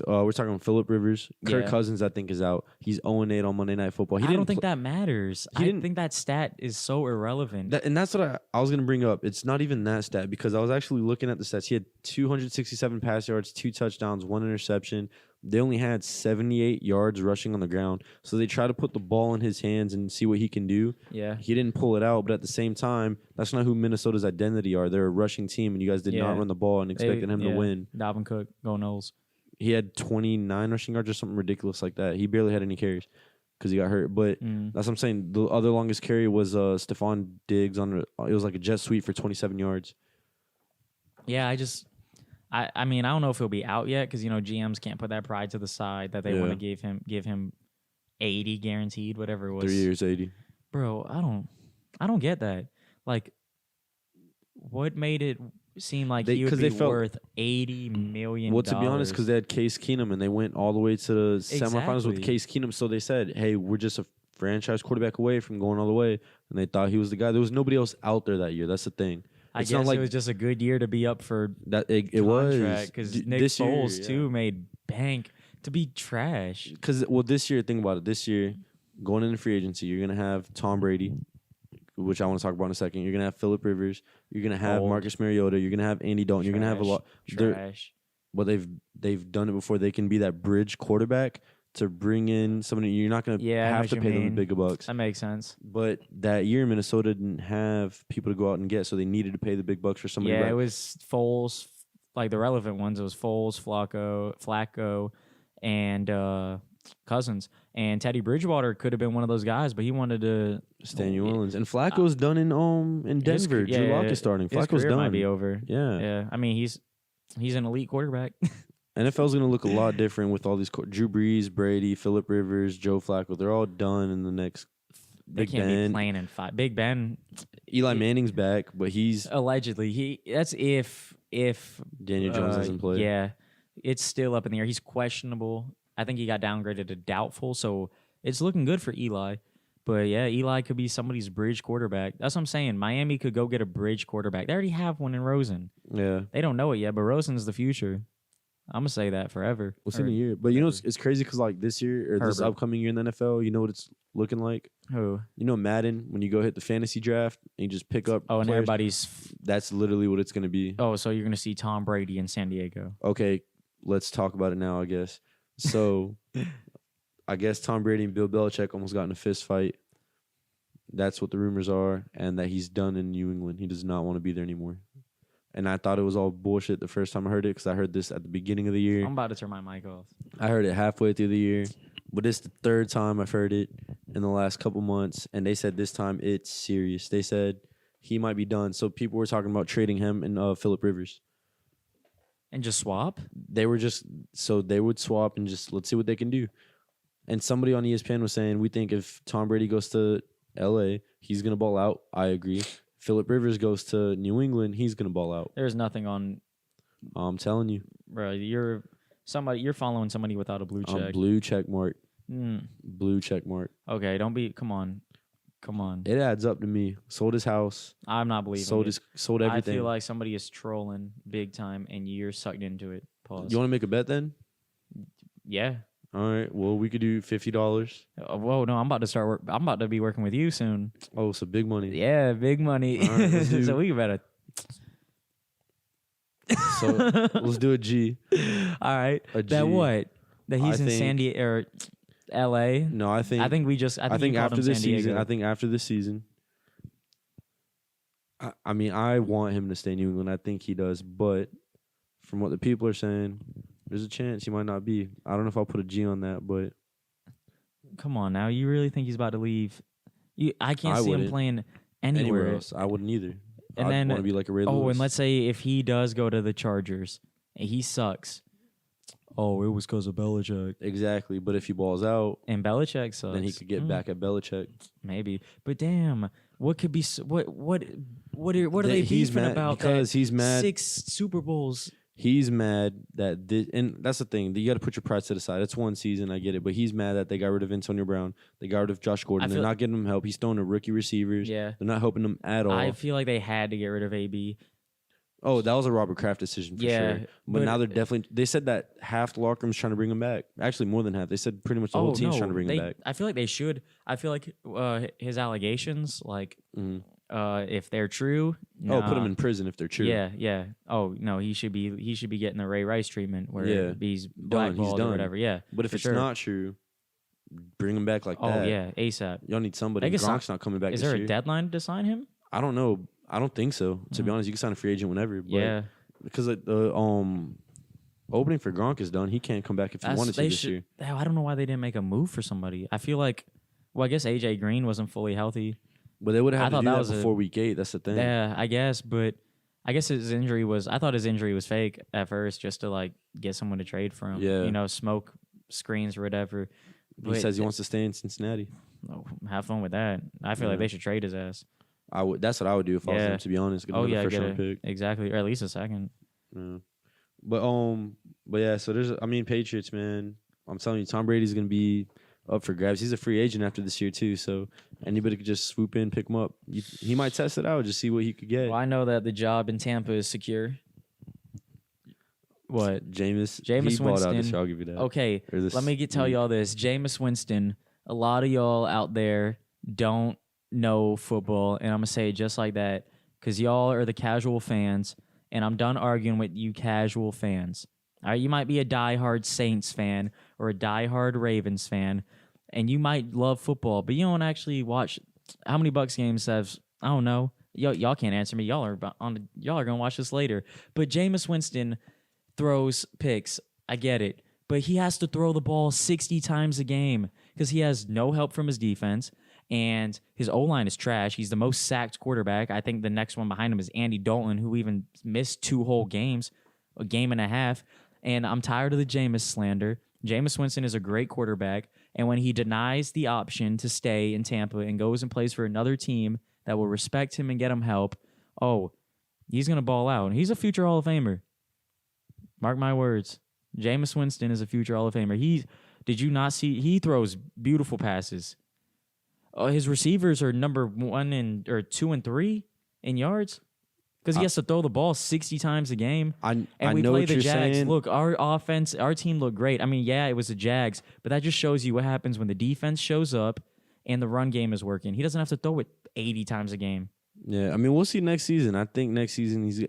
we're talking about Phillip Rivers. Kirk Cousins, I think, is out. He's 0-8 on Monday Night Football. I don't think that matters. I think that stat is so irrelevant. And that's what I was going to bring up. It's not even that stat because I was actually looking at the stats. He had 267 pass yards, 2 touchdowns, 1 interception. They only had 78 yards rushing on the ground. So they try to put the ball in his hands and see what he can do. Yeah. He didn't pull it out, but at the same time, that's not who Minnesota's identity are. They're a rushing team, and you guys did not run the ball and expected him to win. Dalvin Cook, go Knowles. He had 29 rushing yards or something ridiculous like that. He barely had any carries because he got hurt. But that's what I'm saying. The other longest carry was Stephon Diggs it was like a jet sweep for 27 yards. Yeah, I mean, I don't know if he'll be out yet because, GMs can't put that pride to the side that they want to give him 80 guaranteed, whatever it was. 3 years, 80. Bro, I don't get that. Like, what made it seem like he would be worth $80 million? Well, to be honest, because they had Case Keenum and they went all the way to the semifinals with Case Keenum. So they said, hey, we're just a franchise quarterback away from going all the way. And they thought he was the guy. There was nobody else out there that year. That's the thing. I guess it was just a good year to be up for that. It was because Nick Foles too made bank to be trash. Because this year, think about it. This year, going into free agency, you're gonna have Tom Brady, which I want to talk about in a second. You're gonna have Phillip Rivers. You're gonna have Marcus Mariota. You're gonna have Andy Dalton. You're gonna have a lot. Trash. Well, they've done it before. They can be that bridge quarterback to bring in somebody. You're not gonna have to pay them the bigger bucks. That makes sense. But that year, Minnesota didn't have people to go out and get, so they needed to pay the big bucks for somebody. Yeah, it was Foles. Like the relevant ones, it was Foles, Flacco, and Cousins. And Teddy Bridgewater could have been one of those guys, but he wanted to stay in New Orleans. And Flacco's done in Denver. Drew Lock is starting. Flacco's done. Might be over. Yeah. I mean, he's an elite quarterback. NFL's going to look a lot different with all these Drew Brees, Brady, Phillip Rivers, Joe Flacco. They're all done in the next. They can't be playing in 5. Big Ben. Eli Manning's back, but he's allegedly that's if Daniel Jones doesn't play. Yeah, it's still up in the air. He's questionable. I think he got downgraded to doubtful, so it's looking good for Eli. But yeah, Eli could be somebody's bridge quarterback. That's what I'm saying. Miami could go get a bridge quarterback. They already have one in Rosen. Yeah, they don't know it yet, but Rosen's the future. I'm gonna say that forever. We'll see in a year. But it's crazy because like this year or this upcoming year in the NFL, you know what it's looking like? Who? Madden, when you go hit the fantasy draft and you just pick up and players, everybody's that's literally what it's gonna be. Oh, so you're gonna see Tom Brady in San Diego. Okay, let's talk about it now, I guess. So I guess Tom Brady and Bill Belichick almost got in a fist fight. That's what the rumors are, and that he's done in New England. He does not want to be there anymore. And I thought it was all bullshit the first time I heard it because I heard this at the beginning of the year. I'm about to turn my mic off. I heard it halfway through the year. But it's the third time I've heard it in the last couple months. And they said this time it's serious. They said he might be done. So people were talking about trading him and Phillip Rivers. And just swap? They would swap and just let's see what they can do. And somebody on ESPN was saying, we think if Tom Brady goes to LA, he's going to ball out. I agree. Phillip Rivers goes to New England, he's going to ball out. There's nothing on. I'm telling you. Bro, you're following somebody without a blue check. Blue check mark. Blue check mark. Okay, don't be. Come on. It adds up to me. Sold his house. I'm not believing sold everything. I feel like somebody is trolling big time and you're sucked into it. Pause. You want to make a bet then? Yeah. All right. Well, we could do $50. Whoa, no, I'm about to start work. I'm about to be working with you soon. Oh, so big money. Yeah, big money. All right, so we better. So let's do a G. All right. A G. That what? That he's in San Diego or L.A. No, I think we just. I think after this season. I think after the season, I mean, I want him to stay in New England. I think he does, but from what the people are saying, there's a chance he might not be. I don't know if I'll put a G on that, but Come on now, you really think he's about to leave? I can't I see him wouldn't. playing anywhere anywhere. else, I wouldn't either. And I'd then want to be like a Ray Lewis. and let's say if he does go to the Chargers and he sucks. Oh, it was because of Belichick. Exactly, but if he balls out, And Belichick sucks. then he could get back at Belichick. Maybe, but damn, what could be? What are they He's beefing mad about? because he's mad. 6 Super Bowls. He's mad that and that's the thing. You got to put your pride to the side. It's one season, I get it, but he's mad that they got rid of Antonio Brown. They got rid of Josh Gordon. They're not getting him help. He's throwing to rookie receivers. Yeah, they're not helping him at all. I feel like they had to get rid of AB. Oh, that was a Robert Kraft decision for sure. But now they're definitely. They said that half the locker room's trying to bring him back. Actually, more than half. They said pretty much the whole team's trying to bring him back. I feel like they should. I feel like his allegations, like if they're true, put him in prison if they're true. Yeah. Oh no, he should be getting the Ray Rice treatment where he's blackballed or whatever. Yeah, but if it's not true, bring him back like that. Oh yeah, ASAP. Y'all need somebody. Gronk's not coming back. Is this there year. a deadline to sign him? I don't know. I don't think so. To be honest, you can sign a free agent whenever. But yeah, because the opening for Gronk is done. He can't come back if he wanted to this year. I don't know why they didn't make a move for somebody. I feel like, I guess AJ Green wasn't fully healthy. But they would have had to do that before week 8. That's the thing. Yeah, I guess. But I guess his injury was. I thought his injury was fake at first, just to like get someone to trade for him. Yeah, smoke screens or whatever. He says he wants to stay in Cincinnati. Oh, have fun with that. I feel like they should trade his ass. I would. That's what I would do if I was him. To be honest, get another first round pick. Exactly, or at least a second. Yeah. But yeah. So there's. I mean, Patriots, man. I'm telling you, Tom Brady's gonna be up for grabs. He's a free agent after this year too. So anybody could just swoop in, pick him up. He might test it out, just see what he could get. Well, I know that the job in Tampa is secure. What? Jameis Winston. Balled out this year, I'll give you that. Okay, let me tell y'all this. Jameis Winston. A lot of y'all out there don't know football, and I'm gonna say it just like that because y'all are the casual fans, and I'm done arguing with you casual fans. All right, you might be a diehard Saints fan or a diehard Ravens fan, and you might love football, but you don't actually watch. How many Bucks games have? I don't know. Y'all can't answer me. Y'all are gonna watch this later. But Jameis Winston throws picks. I get it, but he has to throw the ball 60 times a game because he has no help from his defense. And his O-line is trash. He's the most sacked quarterback. I think the next one behind him is Andy Dalton, who even missed 2 whole games, a game and a half. And I'm tired of the Jameis slander. Jameis Winston is a great quarterback. And when he denies the option to stay in Tampa and goes and plays for another team that will respect him and get him help, he's going to ball out. He's a future Hall of Famer. Mark my words. Jameis Winston is a future Hall of Famer. Did you not see? He throws beautiful passes. His receivers are number 1 or 2 and 3 in yards because he has to throw the ball 60 times a game. And we know play what the you're Jags. saying. Look, our offense, our team looked great. I mean, yeah, it was the Jags, but that just shows you what happens when the defense shows up and the run game is working. He doesn't have to throw it 80 times a game. Yeah, I mean, we'll see next season. I think next season it's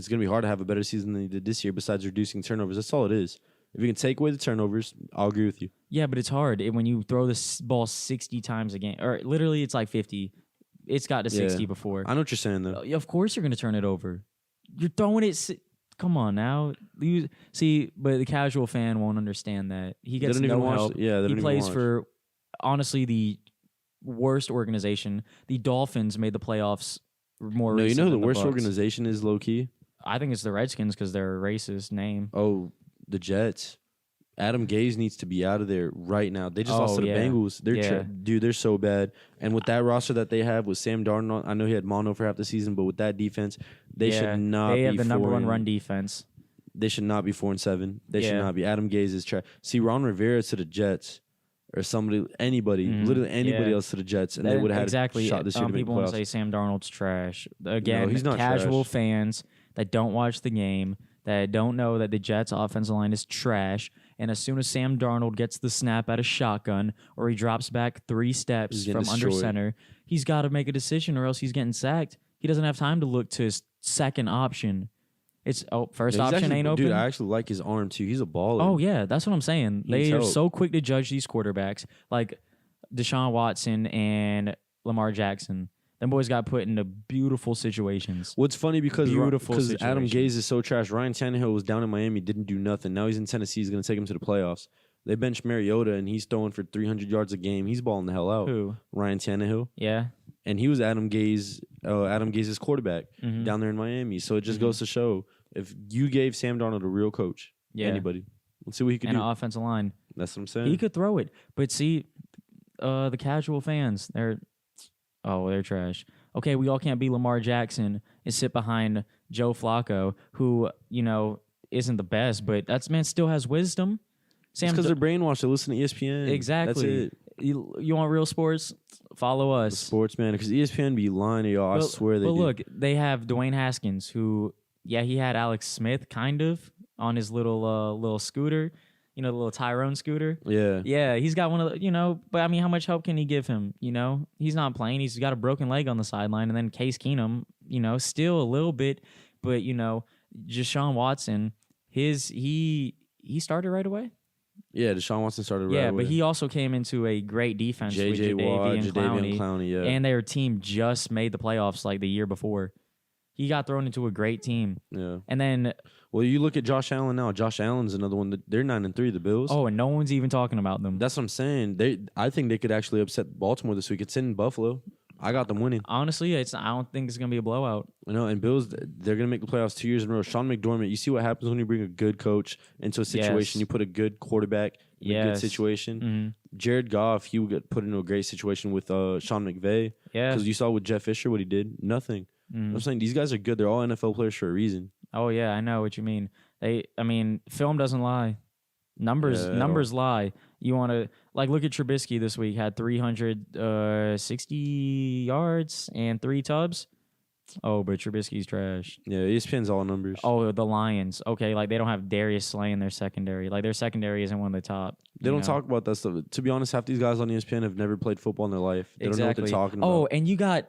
going to be hard to have a better season than he did this year besides reducing turnovers. That's all it is. If you can take away the turnovers, I'll agree with you. Yeah, but it's hard when you throw the ball 60 times a game. Or literally, it's like 50. It's got to 60 before. I know what you're saying, though. Of course you're going to turn it over. You're throwing it. Come on now. See, but the casual fan won't understand that. He gets no help. Yeah, he plays for, honestly, the worst organization. The Dolphins made the playoffs more recently. No, you know who the worst Bucs. organization is, low-key? I think it's the Redskins because they're a racist name. Oh, the Jets. Adam Gase needs to be out of there right now. They just lost to the Bengals. They're so bad. And with that roster that they have with Sam Darnold, I know he had Manor for half the season, but with that defense, they should not be. They have the number 1 run defense. They should not be 4-7. They should not be. Adam Gase is trash. See, Ron Rivera to the Jets or anybody, literally anybody else to the Jets, and they would have had a shot this year to make the playoffs. People want to say Sam Darnold's trash. Again, no, he's not casual trash. fans that don't watch the game, that don't know that the Jets' offensive line is trash. And as soon as Sam Darnold gets the snap at a shotgun or he drops back 3 steps from under center, he's got to make a decision or else he's getting sacked. He doesn't have time to look to his second option. First option ain't open. Dude, I actually like his arm too. He's a baller. Oh, yeah, that's what I'm saying. They are so quick to judge these quarterbacks like Deshaun Watson and Lamar Jackson. Them boys got put into beautiful situations. What's funny because Beautiful Adam situations. Gase is so trash. Ryan Tannehill was down in Miami, didn't do nothing. Now he's in Tennessee. He's going to take him to the playoffs. They benched Mariota, and he's throwing for 300 yards a game. He's balling the hell out. Who? Ryan Tannehill. Yeah. And he was Adam Gase's quarterback down there in Miami. So it just goes to show, if you gave Sam Darnold a real coach, anybody, let's see what he could do. And an offensive line. That's what I'm saying. He could throw it. But see, the casual fans, they're trash. Okay, we all can't be Lamar Jackson and sit behind Joe Flacco, who, isn't the best, but that man still has wisdom. It's because they're brainwashed. They listen to ESPN. Exactly. That's it. You want real sports? Follow us. Sportsman, because ESPN be lying to y'all. I swear they do. But look, they have Dwayne Haskins, who, he had Alex Smith kind of on his little scooter, the little Tyrone scooter. Yeah. Yeah, he's got one of the, but I mean, how much help can he give him? He's not playing. He's got a broken leg on the sideline. And then Case Keenum, still a little bit. But, Deshaun Watson, he started right away. Yeah, Deshaun Watson started right away. Yeah, but he also came into a great defense with Jadeveon Clowney. Yeah. And their team just made the playoffs like the year before. He got thrown into a great team. Yeah. And then... Well, you look at Josh Allen now. Josh Allen's another one. They're 9-3, the Bills. Oh, and no one's even talking about them. That's what I'm saying. I think they could actually upset Baltimore this week. It's in Buffalo. I got them winning. Honestly, I don't think it's going to be a blowout. And Bills, they're going to make the playoffs 2 years in a row. Sean McDermott, you see what happens when you bring a good coach into a situation. Yes. You put a good quarterback in a good situation. Mm-hmm. Jared Goff, he would get put into a great situation with Sean McVay. Yeah. Because you saw with Jeff Fisher what he did. Nothing. Mm-hmm. I'm saying these guys are good. They're all NFL players for a reason. Oh, yeah, I know what you mean. Film doesn't lie. Numbers lie. You want to, look at Trubisky this week. Had 360 yards and 3 tubs. Oh, but Trubisky's trash. Yeah, ESPN's all numbers. Oh, the Lions. Okay, they don't have Darius Slay in their secondary. Their secondary isn't one of the top. They don't talk about that stuff. To be honest, half these guys on ESPN have never played football in their life. They don't know what they're talking about. Oh, and you got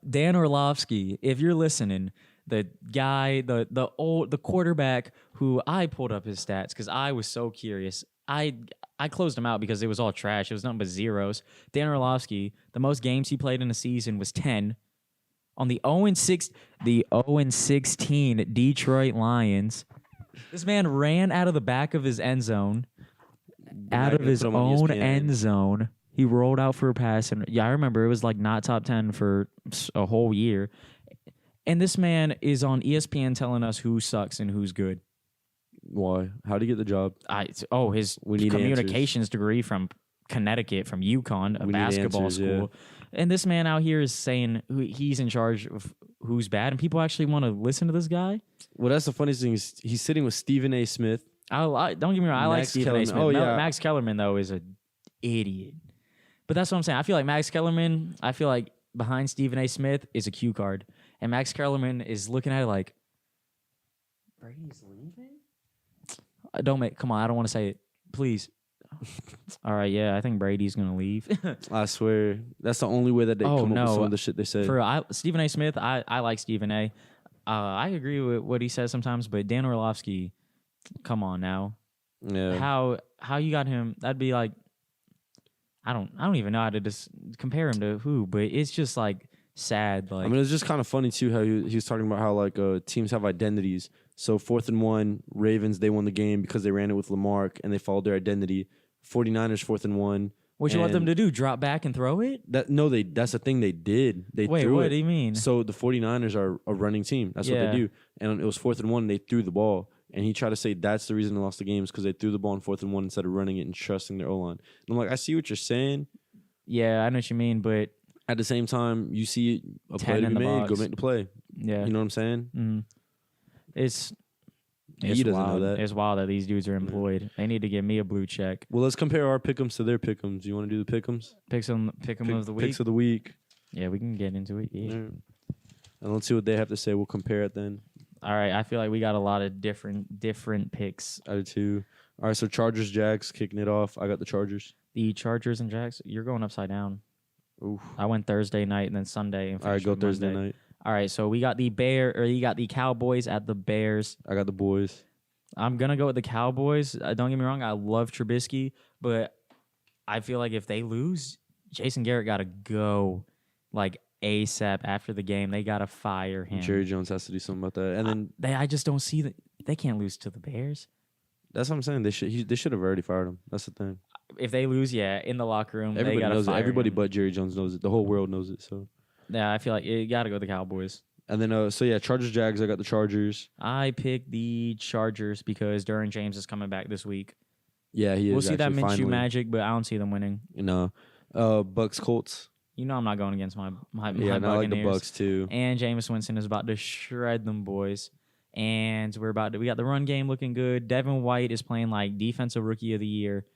Dan Orlovsky. If you're listening, the guy, the quarterback who I pulled up his stats because I was so curious. I closed him out because it was all trash. It was nothing but zeros. Dan Orlovsky, the most games he played in a season was 10. On the 0-16 Detroit Lions, this man ran out of the back of his end zone, out of his own end zone. He rolled out for a pass, and I remember it was not top 10 for a whole year. And this man is on ESPN telling us who sucks and who's good. Why? How'd he get the job? His communications degree from Connecticut, from UConn, a basketball school. Yeah. And this man out here is saying he's in charge of who's bad, and people actually want to listen to this guy. Well, that's the funniest thing. He's sitting with Stephen A. Smith. Don't get me wrong. I like Stephen A. Smith. Oh, yeah. Max Kellerman, though, is an idiot. But that's what I'm saying. I feel like Max Kellerman, behind Stephen A. Smith is a cue card. And Max Kellerman is looking at it like, Brady's leaving? Come on, I don't want to say it. Please. All right, yeah, I think Brady's going to leave. I swear. That's the only way that they come up with some of the shit they say. Stephen A. Smith, I like Stephen A. I agree with what he says sometimes, but Dan Orlovsky, come on now. Yeah. How you got him? That'd be like, I don't even know how to just compare him to who, but it's just sad. It's just kind of funny too how he was talking about how teams have identities. So 4th and 1, Ravens, they won the game because they ran it with Lamar and they followed their identity. 49ers 4th and 1. What you want them to do? Drop back and throw it? That's the thing they did. They Wait, threw what it. do you mean? So the 49ers are a running team. That's what they do. And it was 4th and 1, and they threw the ball. And he tried to say that's the reason they lost the game is because they threw the ball on 4th and 1 instead of running it and trusting their O-line. And I'm like, I see what you're saying. Yeah, I know what you mean, but at the same time, you see a play to be made, go make the play. Yeah. You know what I'm saying? Mm-hmm. He doesn't wild. know that. It's wild that these dudes are employed. Yeah. They need to give me a blue check. Well, let's compare our pick'ems to their pick'ems. You want to do the pick'ems? Pick'em of the week? Picks of the week. Yeah, we can get into it. Yeah. And let's see what they have to say. We'll compare it then. All right. I feel like we got a lot of different picks. I do too. All right, so Chargers, Jags, kicking it off. I got the Chargers. The Chargers and Jags, you're going upside down. Oof. I went Thursday night and then Sunday. And all right, go Thursday Monday. night. All right, so we got you got the Cowboys at the Bears. I got the boys. I'm going to go with the Cowboys. Don't get me wrong. I love Trubisky, but I feel like if they lose, Jason Garrett got to go. ASAP after the game. They gotta fire him. Jerry Jones has to do something about that. And then I just don't see that they can't lose to the Bears. that's what I'm saying. They should have already fired him. That's the thing. If they lose, in the locker room, Everybody they gotta knows it. fire Everybody him. but Jerry Jones knows it. The whole world knows it. So Yeah, I feel like you gotta go with the Cowboys. and then Chargers Jags. I got the Chargers. I picked the Chargers because Derwin James is coming back this week. Yeah, he is. We'll see that actually Minshew finally. magic, but I don't see them winning. No, Bucks Colts. You know I'm not going against my Yeah, and I like the Buccaneers. Bucks too. And Jameis Winston is about to shred them boys. And we got the run game looking good. Devin White is playing like defensive rookie of the year.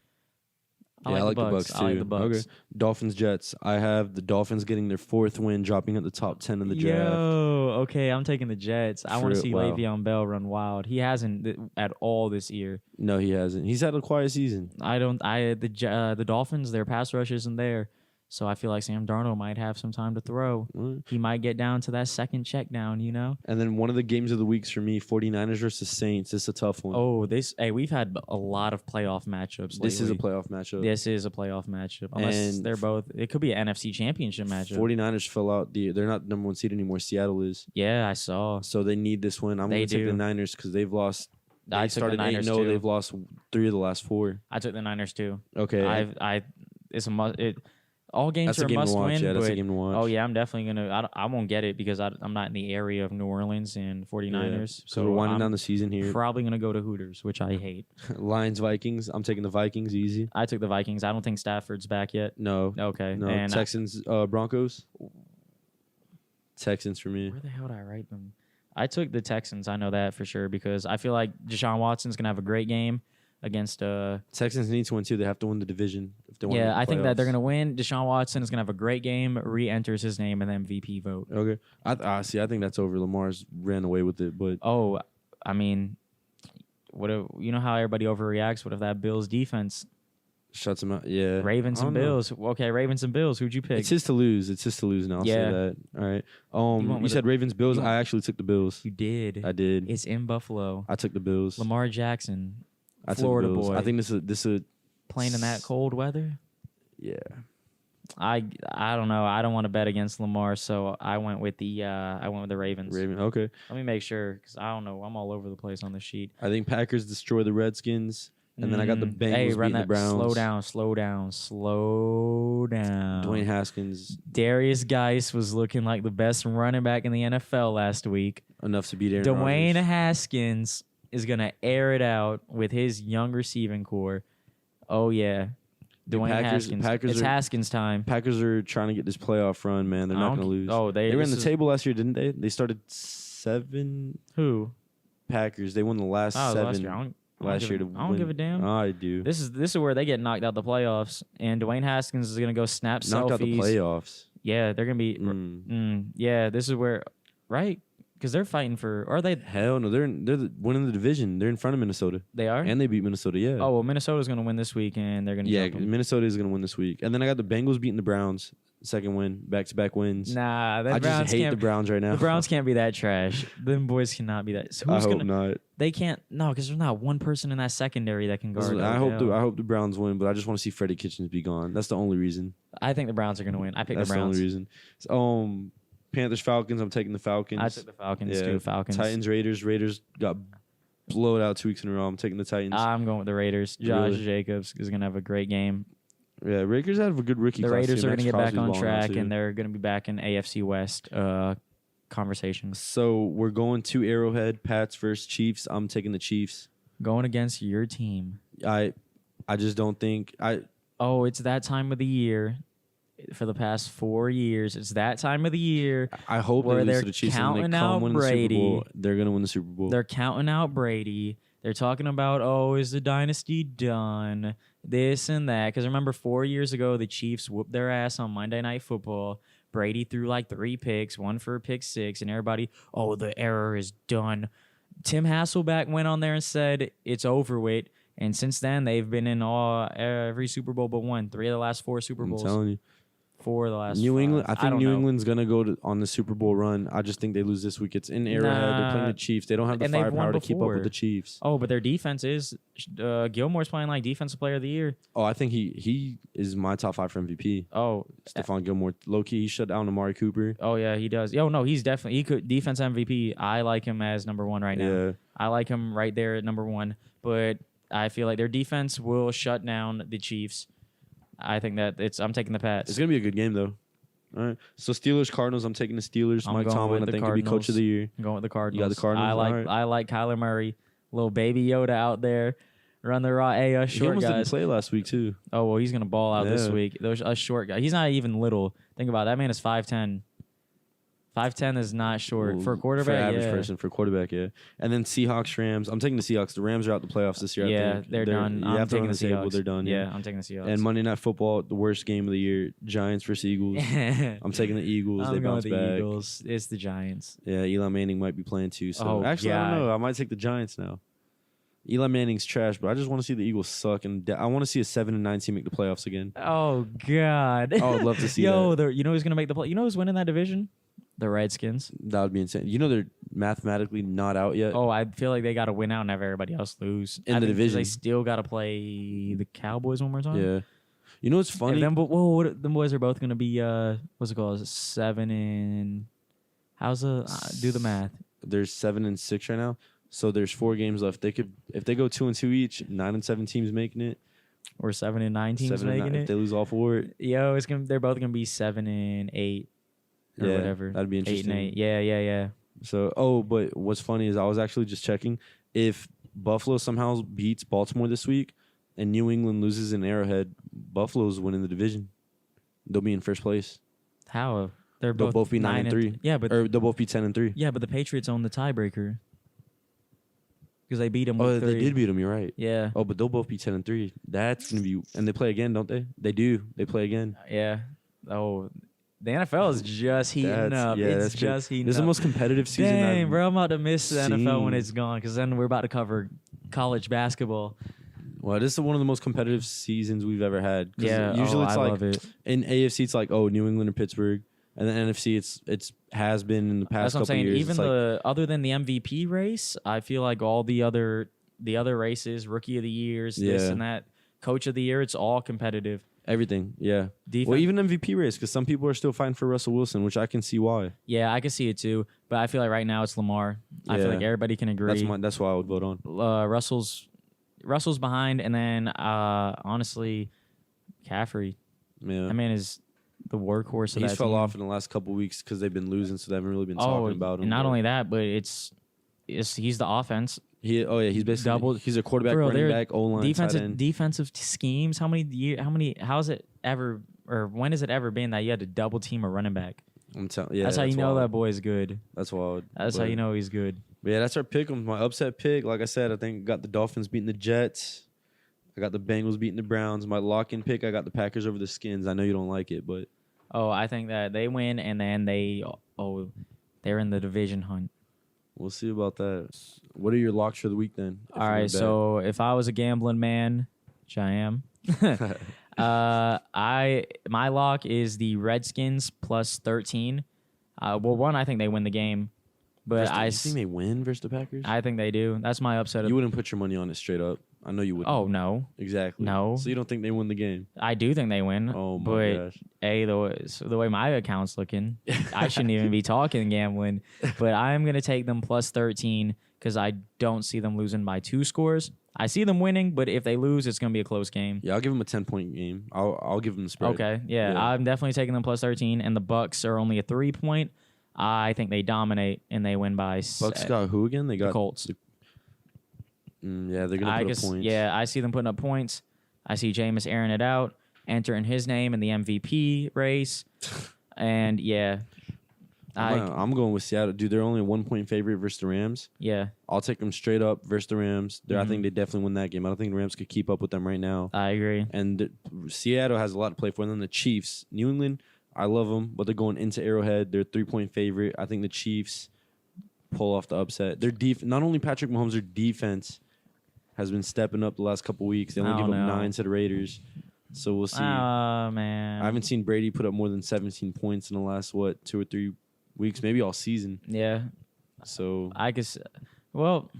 I like the Bucks too. I like the Bucks. Okay. Dolphins Jets. I have the Dolphins getting their 4th win, dropping at the top 10 in the draft. Yo, okay, I'm taking the Jets. I want to see Wow. Le'Veon Bell run wild. He hasn't at all this year. No, he hasn't. He's had a quiet season. The Dolphins, their pass rush isn't there. So I feel like Sam Darnold might have some time to throw. Mm. He might get down to that second check down, you know? And then one of the games of the weeks for me, 49ers versus Saints. It's a tough one. Oh, we've had a lot of playoff matchups lately. This is a playoff matchup. This is a playoff matchup. Unless And they're both. It could be an NFC championship matchup. 49ers fell out. They're not the number 1 seed anymore. Seattle is. Yeah, I saw. So they need this win. I'm They going to take the do. Niners because they've lost. They I took the started Niners 8-0. too. They've lost 3 of the last 4. I took the Niners too. Okay. It's a must. All games That's are a game must to watch. win. Yeah, that's a but- game to watch. Oh yeah, I'm definitely gonna. I won't get it because I'm not in the area of New Orleans and 49ers. So we're winding I'm down the season here. probably gonna go to Hooters, which I hate. Lions Vikings. I'm taking the Vikings easy. I took the Vikings. I don't think Stafford's back yet. No. Okay. No. And Texans Broncos. Texans for me. where the hell did I write them? I took the Texans. I know that for sure because I feel like Deshaun Watson's gonna have a great game against Texans need to win too. They have to win the division if they want. Yeah, I think that they're gonna win. Deshaun Watson is gonna have a great game. Re-enters his name in the MVP vote. Okay. I think that's over. Lamar's ran away with it, but Oh, I mean, what if, you know how everybody overreacts? What if that Bills defense, shuts him out. Yeah. Ravens I and don't know. Bills? Okay, Ravens and Bills. Who'd you pick? It's his to lose. It's his to lose now. I'll Yeah. say that. All right. went You with said Ravens Bills. you went- I actually took the Bills. You did. I did. It's in Buffalo. I took the Bills. Lamar Jackson I took Florida the Bills. boy. I think this is playing in that cold weather. yeah. I don't know. I don't want to bet against Lamar, so I went with the Ravens. Raven. Okay. Let me make sure because I don't know. I'm all over the place on the sheet. I think Packers destroy the Redskins, and then I got the Bengals Hey, run beating the that. Browns. Slow down. Dwayne Haskins Darius Geis was looking like the best running back in the NFL last week. enough to beat Aaron Dwayne Rodgers. Haskins is going to air it out with his young receiving core. Oh, yeah. Dwayne Haskins. It's Haskins time. Packers are trying to get this playoff run, man. They're I not don't going to lose. Oh, They ran the table last year, didn't they? They started 7 Who? Packers. They won the last Oh, 7 last year. I don't win. give a damn. I do. This is where they get knocked out the playoffs, and Dwayne Haskins is gonna go snap Knocked selfies. out the playoffs. Yeah, they're gonna be. Yeah, this is where, right? Because they're fighting for. Or are they? Hell no, they're winning the division. They're in front of Minnesota, They are. and they beat Minnesota. Yeah. Oh well, Minnesota's gonna win this week, and they're gonna. yeah. jump 'em. Minnesota is gonna win this week, and then I got the Bengals beating the Browns. Second win, back-to-back wins. Nah, that I Browns just hate can't. the Browns right now. The Browns can't be that trash. Them boys cannot be that. So I who's hope gonna? not. They can't. No, because there's not one person in that secondary that can guard. I Odell. hope the Browns win, but I just want to see Freddie Kitchens be gone. That's the only reason. I think the Browns are gonna win. I picked That's the Browns. only reason. Panthers Falcons. I'm taking the Falcons. I took the Falcons Yeah. too. Falcons. Titans Raiders. Raiders got blowed out 2 weeks in a row. I'm taking the Titans. I'm going with the Raiders. Josh Really? Jacobs is gonna have a great game. yeah, Raiders have a good rookie. The class Raiders too. are going to Max get back Crosby's on balling out track, too. and they're going to be back in AFC West conversations. So we're going to Arrowhead. Pats versus Chiefs. I'm taking the Chiefs. Going against your team. I just don't think Oh, it's that time of the year. For the past 4 years, it's that time of the year. I hope Where they lose they're to the Chiefs and counting they out come win the Super Brady. Bowl. They're going to win the Super Bowl. They're counting out Brady. They're talking about, oh, is the dynasty done? This and that. Because remember, 4 years ago, the Chiefs whooped their ass on Monday Night Football. Brady threw like 3 picks, 1 for a pick 6, and everybody, oh, the era is done. Tim Hasselbeck went on there and said it's over with. And since then, they've been in every Super Bowl but one. 3 of the last 4 Super I'm Bowls. telling you. 4 of the last New 5. England. I think don't New know. England's gonna go on the Super Bowl run. I just think they lose this week. It's in Arrowhead. They're playing the Chiefs. They don't have the And they've won firepower to keep up before. with the Chiefs. Oh, but their defense is Gilmore's playing like defensive player of the year. Oh, I think he is my top 5 for MVP. Oh, Stephon Gilmore, low key, he shut down Amari Cooper. oh yeah, he does. Yo, no, he's definitely he could defense MVP. I like him as number 1 right now. Yeah, I like him right there at number 1. But I feel like their defense will shut down the Chiefs. I think that I'm taking the Pats. it's gonna be a good game though. All right, so Steelers Cardinals. I'm taking the Steelers. I'm Mike going Tomlin, with I the think, could be coach of the year. I'm going with the Cardinals. You got the Cardinals? I like All right. I like Kyler Murray, little baby Yoda out there, run the raw. Hey, us He short almost didn't guys. play last week too. Oh well, he's gonna ball out this Yeah. week. Those us short guys. He's not even little. Think about it. That man is 5'10". 5'10" is not short for a quarterback. For an average yeah. person, for a quarterback, yeah. And then Seahawks, Rams. I'm taking the Seahawks. The Rams are out the playoffs this year. I Yeah, think. they're done. You I'm have to taking run the the table. Seahawks. They're done. Yeah, I'm taking the Seahawks. And Monday Night Football, the worst game of the year. Giants versus Eagles. I'm taking the Eagles. I'm They going bounce with the back. Eagles. It's the Giants. Yeah, Eli Manning might be playing too. So Oh, actually, I don't God. know. I might take the Giants now. Eli Manning's trash, but I just want to see the Eagles suck, and I want to see a 7-9 team make the playoffs again. Oh God. I would love to see Yo, that. you know who's gonna make the play? You know who's winning that division? The Redskins. That would be insane. You know they're mathematically not out yet. Oh, I feel like they got to win out and have everybody else lose In the I think 'cause division. They still got to play the Cowboys one more time. Yeah. You know what's funny? Them boys are both gonna be what's it called? 7 and how's the do the math? There's 7-6 right now, so there's 4 games left. They could, if they go 2-2 each, 9-7 teams making it. Or 7 and 9 teams 7-9 making if it. they lose all 4. Yo, they're both gonna be 7 and 8 or Yeah, whatever. that'd be 8 interesting. and 8. Yeah. So, but what's funny is I was actually just checking if Buffalo somehow beats Baltimore this week and New England loses in Arrowhead, Buffalo's winning the division. They'll be in first place. How? They'll both be 9-3. Yeah, but Or they'll both be 10-3. the Patriots own the tiebreaker because they beat them. Oh, with they 3. did beat them. You're right. Yeah. Oh, but they'll both be 10-3. That's gonna be, and they play again, don't they? They do. They play again. Yeah. Oh, the NFL is just heating up. It's just heating This is up. the most competitive season. Dang, I've bro, I'm about to miss the NFL when seen. it's gone because then we're about to cover college basketball. Well, this is one of the most competitive seasons we've ever had. 'Cause Yeah. usually it's I like love it. in AFC, it's like New England or Pittsburgh, and then NFC, it's has been in the past That's what I'm couple saying. years. Even It's like, other than the MVP race, I feel like all the other races, rookie of the years, this Yeah. and that, coach of the year, it's all competitive. everything, yeah. Defense, Well, even MVP race, because some people are still fighting for Russell Wilson, which I can see why. yeah, I can see it too. But I feel like right now it's Lamar. I feel Yeah. like everybody can agree. That's why I would vote on. Russell's behind, and then honestly, Caffrey. Yeah, That man is the workhorse of he's that fell team. off in the last couple weeks because they've been losing, so they haven't really been talking about him. and not but only that, but he's the offense. he's basically double- He's a quarterback, For real, running they're back, O-line, tight end. defensive schemes. How's it ever, or when has it ever been that you had to double team a running back? I'm telling. Yeah, that's how you know wild. that boy is good. That's wild. That's how you know he's good. But yeah, that's our pick. My upset pick. Like I said, I think I got the Dolphins beating the Jets. I got the Bengals beating the Browns. My lock-in pick, I got the Packers over the Skins. I know you don't like it, but Oh, I think that they win, and then they're in the division hunt. we'll see about that. What are your locks for the week then? if All you're right, gonna bet? so if I was a gambling man, which I am, my lock is the Redskins plus 13. One, I think they win the game, but You think they win versus the Packers? I think they do. That's my upset. You wouldn't put your money on it straight up. I know you wouldn't. Oh no, Exactly. No. So you don't think they win the game? I do think they win. Oh my but gosh. the way my account's looking, I shouldn't even be talking gambling. But I'm gonna take them plus 13 because I don't see them losing by 2 scores. I see them winning, but if they lose, it's gonna be a close game. Yeah, I'll give them a 10-point game. I'll give them the spread. Okay, yeah, I'm definitely taking them plus 13, and the Bucks are only a 3-point. I think they dominate and they win by Bucks got who again? They got the Colts. Yeah, they're gonna put up points. Yeah, I see them putting up points. I see Jameis airing it out, entering his name in the MVP race, and yeah, I'm going with Seattle. Dude, they're only a 1-point favorite versus the Rams. yeah, I'll take them straight up versus the Rams. I Mhm. think they definitely win that game. I don't think the Rams could keep up with them right now. I agree. And Seattle has a lot to play for. And then the Chiefs, New England, I love them, but they're going into Arrowhead. They're a 3-point favorite. I think the Chiefs pull off the upset. Their not only Patrick Mahomes, their defense has been stepping up the last couple weeks. They only I give don't up know. 9 to the Raiders. So we'll see. Oh, man. I haven't seen Brady put up more than 17 points in the last, 2 or 3 weeks, maybe all season. Yeah. So I guess, well,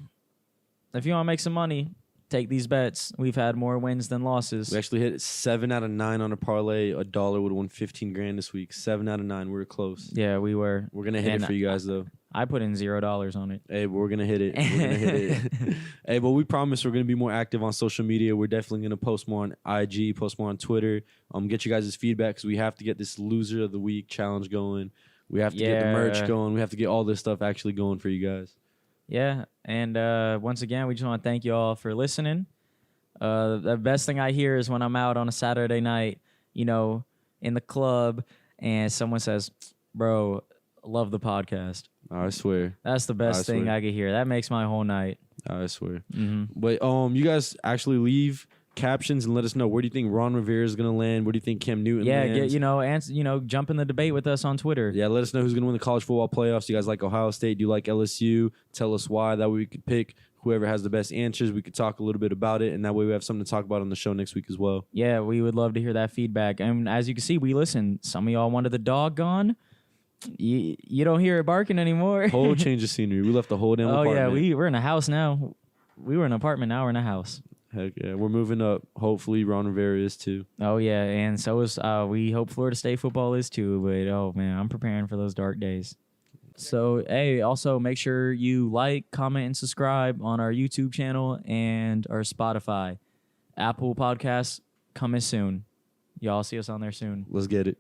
if you want to make some money, take these bets. We've had more wins than losses. we actually hit 7 out of 9 on a parlay. $1 would have won 15 grand this week. 7 out of 9. We were close. Yeah, we were. We're going to hit it for you guys, though. I put in $0 on it. Hey, but we're going to hit it. We're going to hit it. Hey, but we promise we're going to be more active on social media. We're definitely going to post more on IG, post more on Twitter. Get you guys' feedback because we have to get this loser of the week challenge going. We have to get the merch going. We have to get all this stuff actually going for you guys. Yeah, and once again, we just want to thank you all for listening. The best thing I hear is when I'm out on a Saturday night, in the club, and someone says, "Bro, love the podcast." I swear. That's the best thing I could hear. That makes my whole night. I swear. Mm-hmm. But you guys actually leave captions and let us know, where do you think Ron Rivera is going to land? Where do you think Cam Newton lands? Jump in the debate with us on Twitter. Yeah, let us know who's going to win the college football playoffs. Do you guys like Ohio State? Do you like LSU? Tell us why. That way we could pick whoever has the best answers. We could talk a little bit about it, and that way we have something to talk about on the show next week as well. Yeah, we would love to hear that feedback. And as you can see, we listen. Some of y'all wanted the dog gone. You don't hear it barking anymore. Whole change of scenery. We left the whole damn apartment. Yeah, we're in a house now. We were in an apartment, now we're in a house. Heck yeah, we're moving up. Hopefully Ron Rivera is too. Oh yeah, and so is we hope Florida State football is too. But oh man, I'm preparing for those dark days. So hey, also make sure you like, comment, and subscribe on our YouTube channel and our Spotify, Apple Podcasts coming soon. Y'all see us on there soon. Let's get it.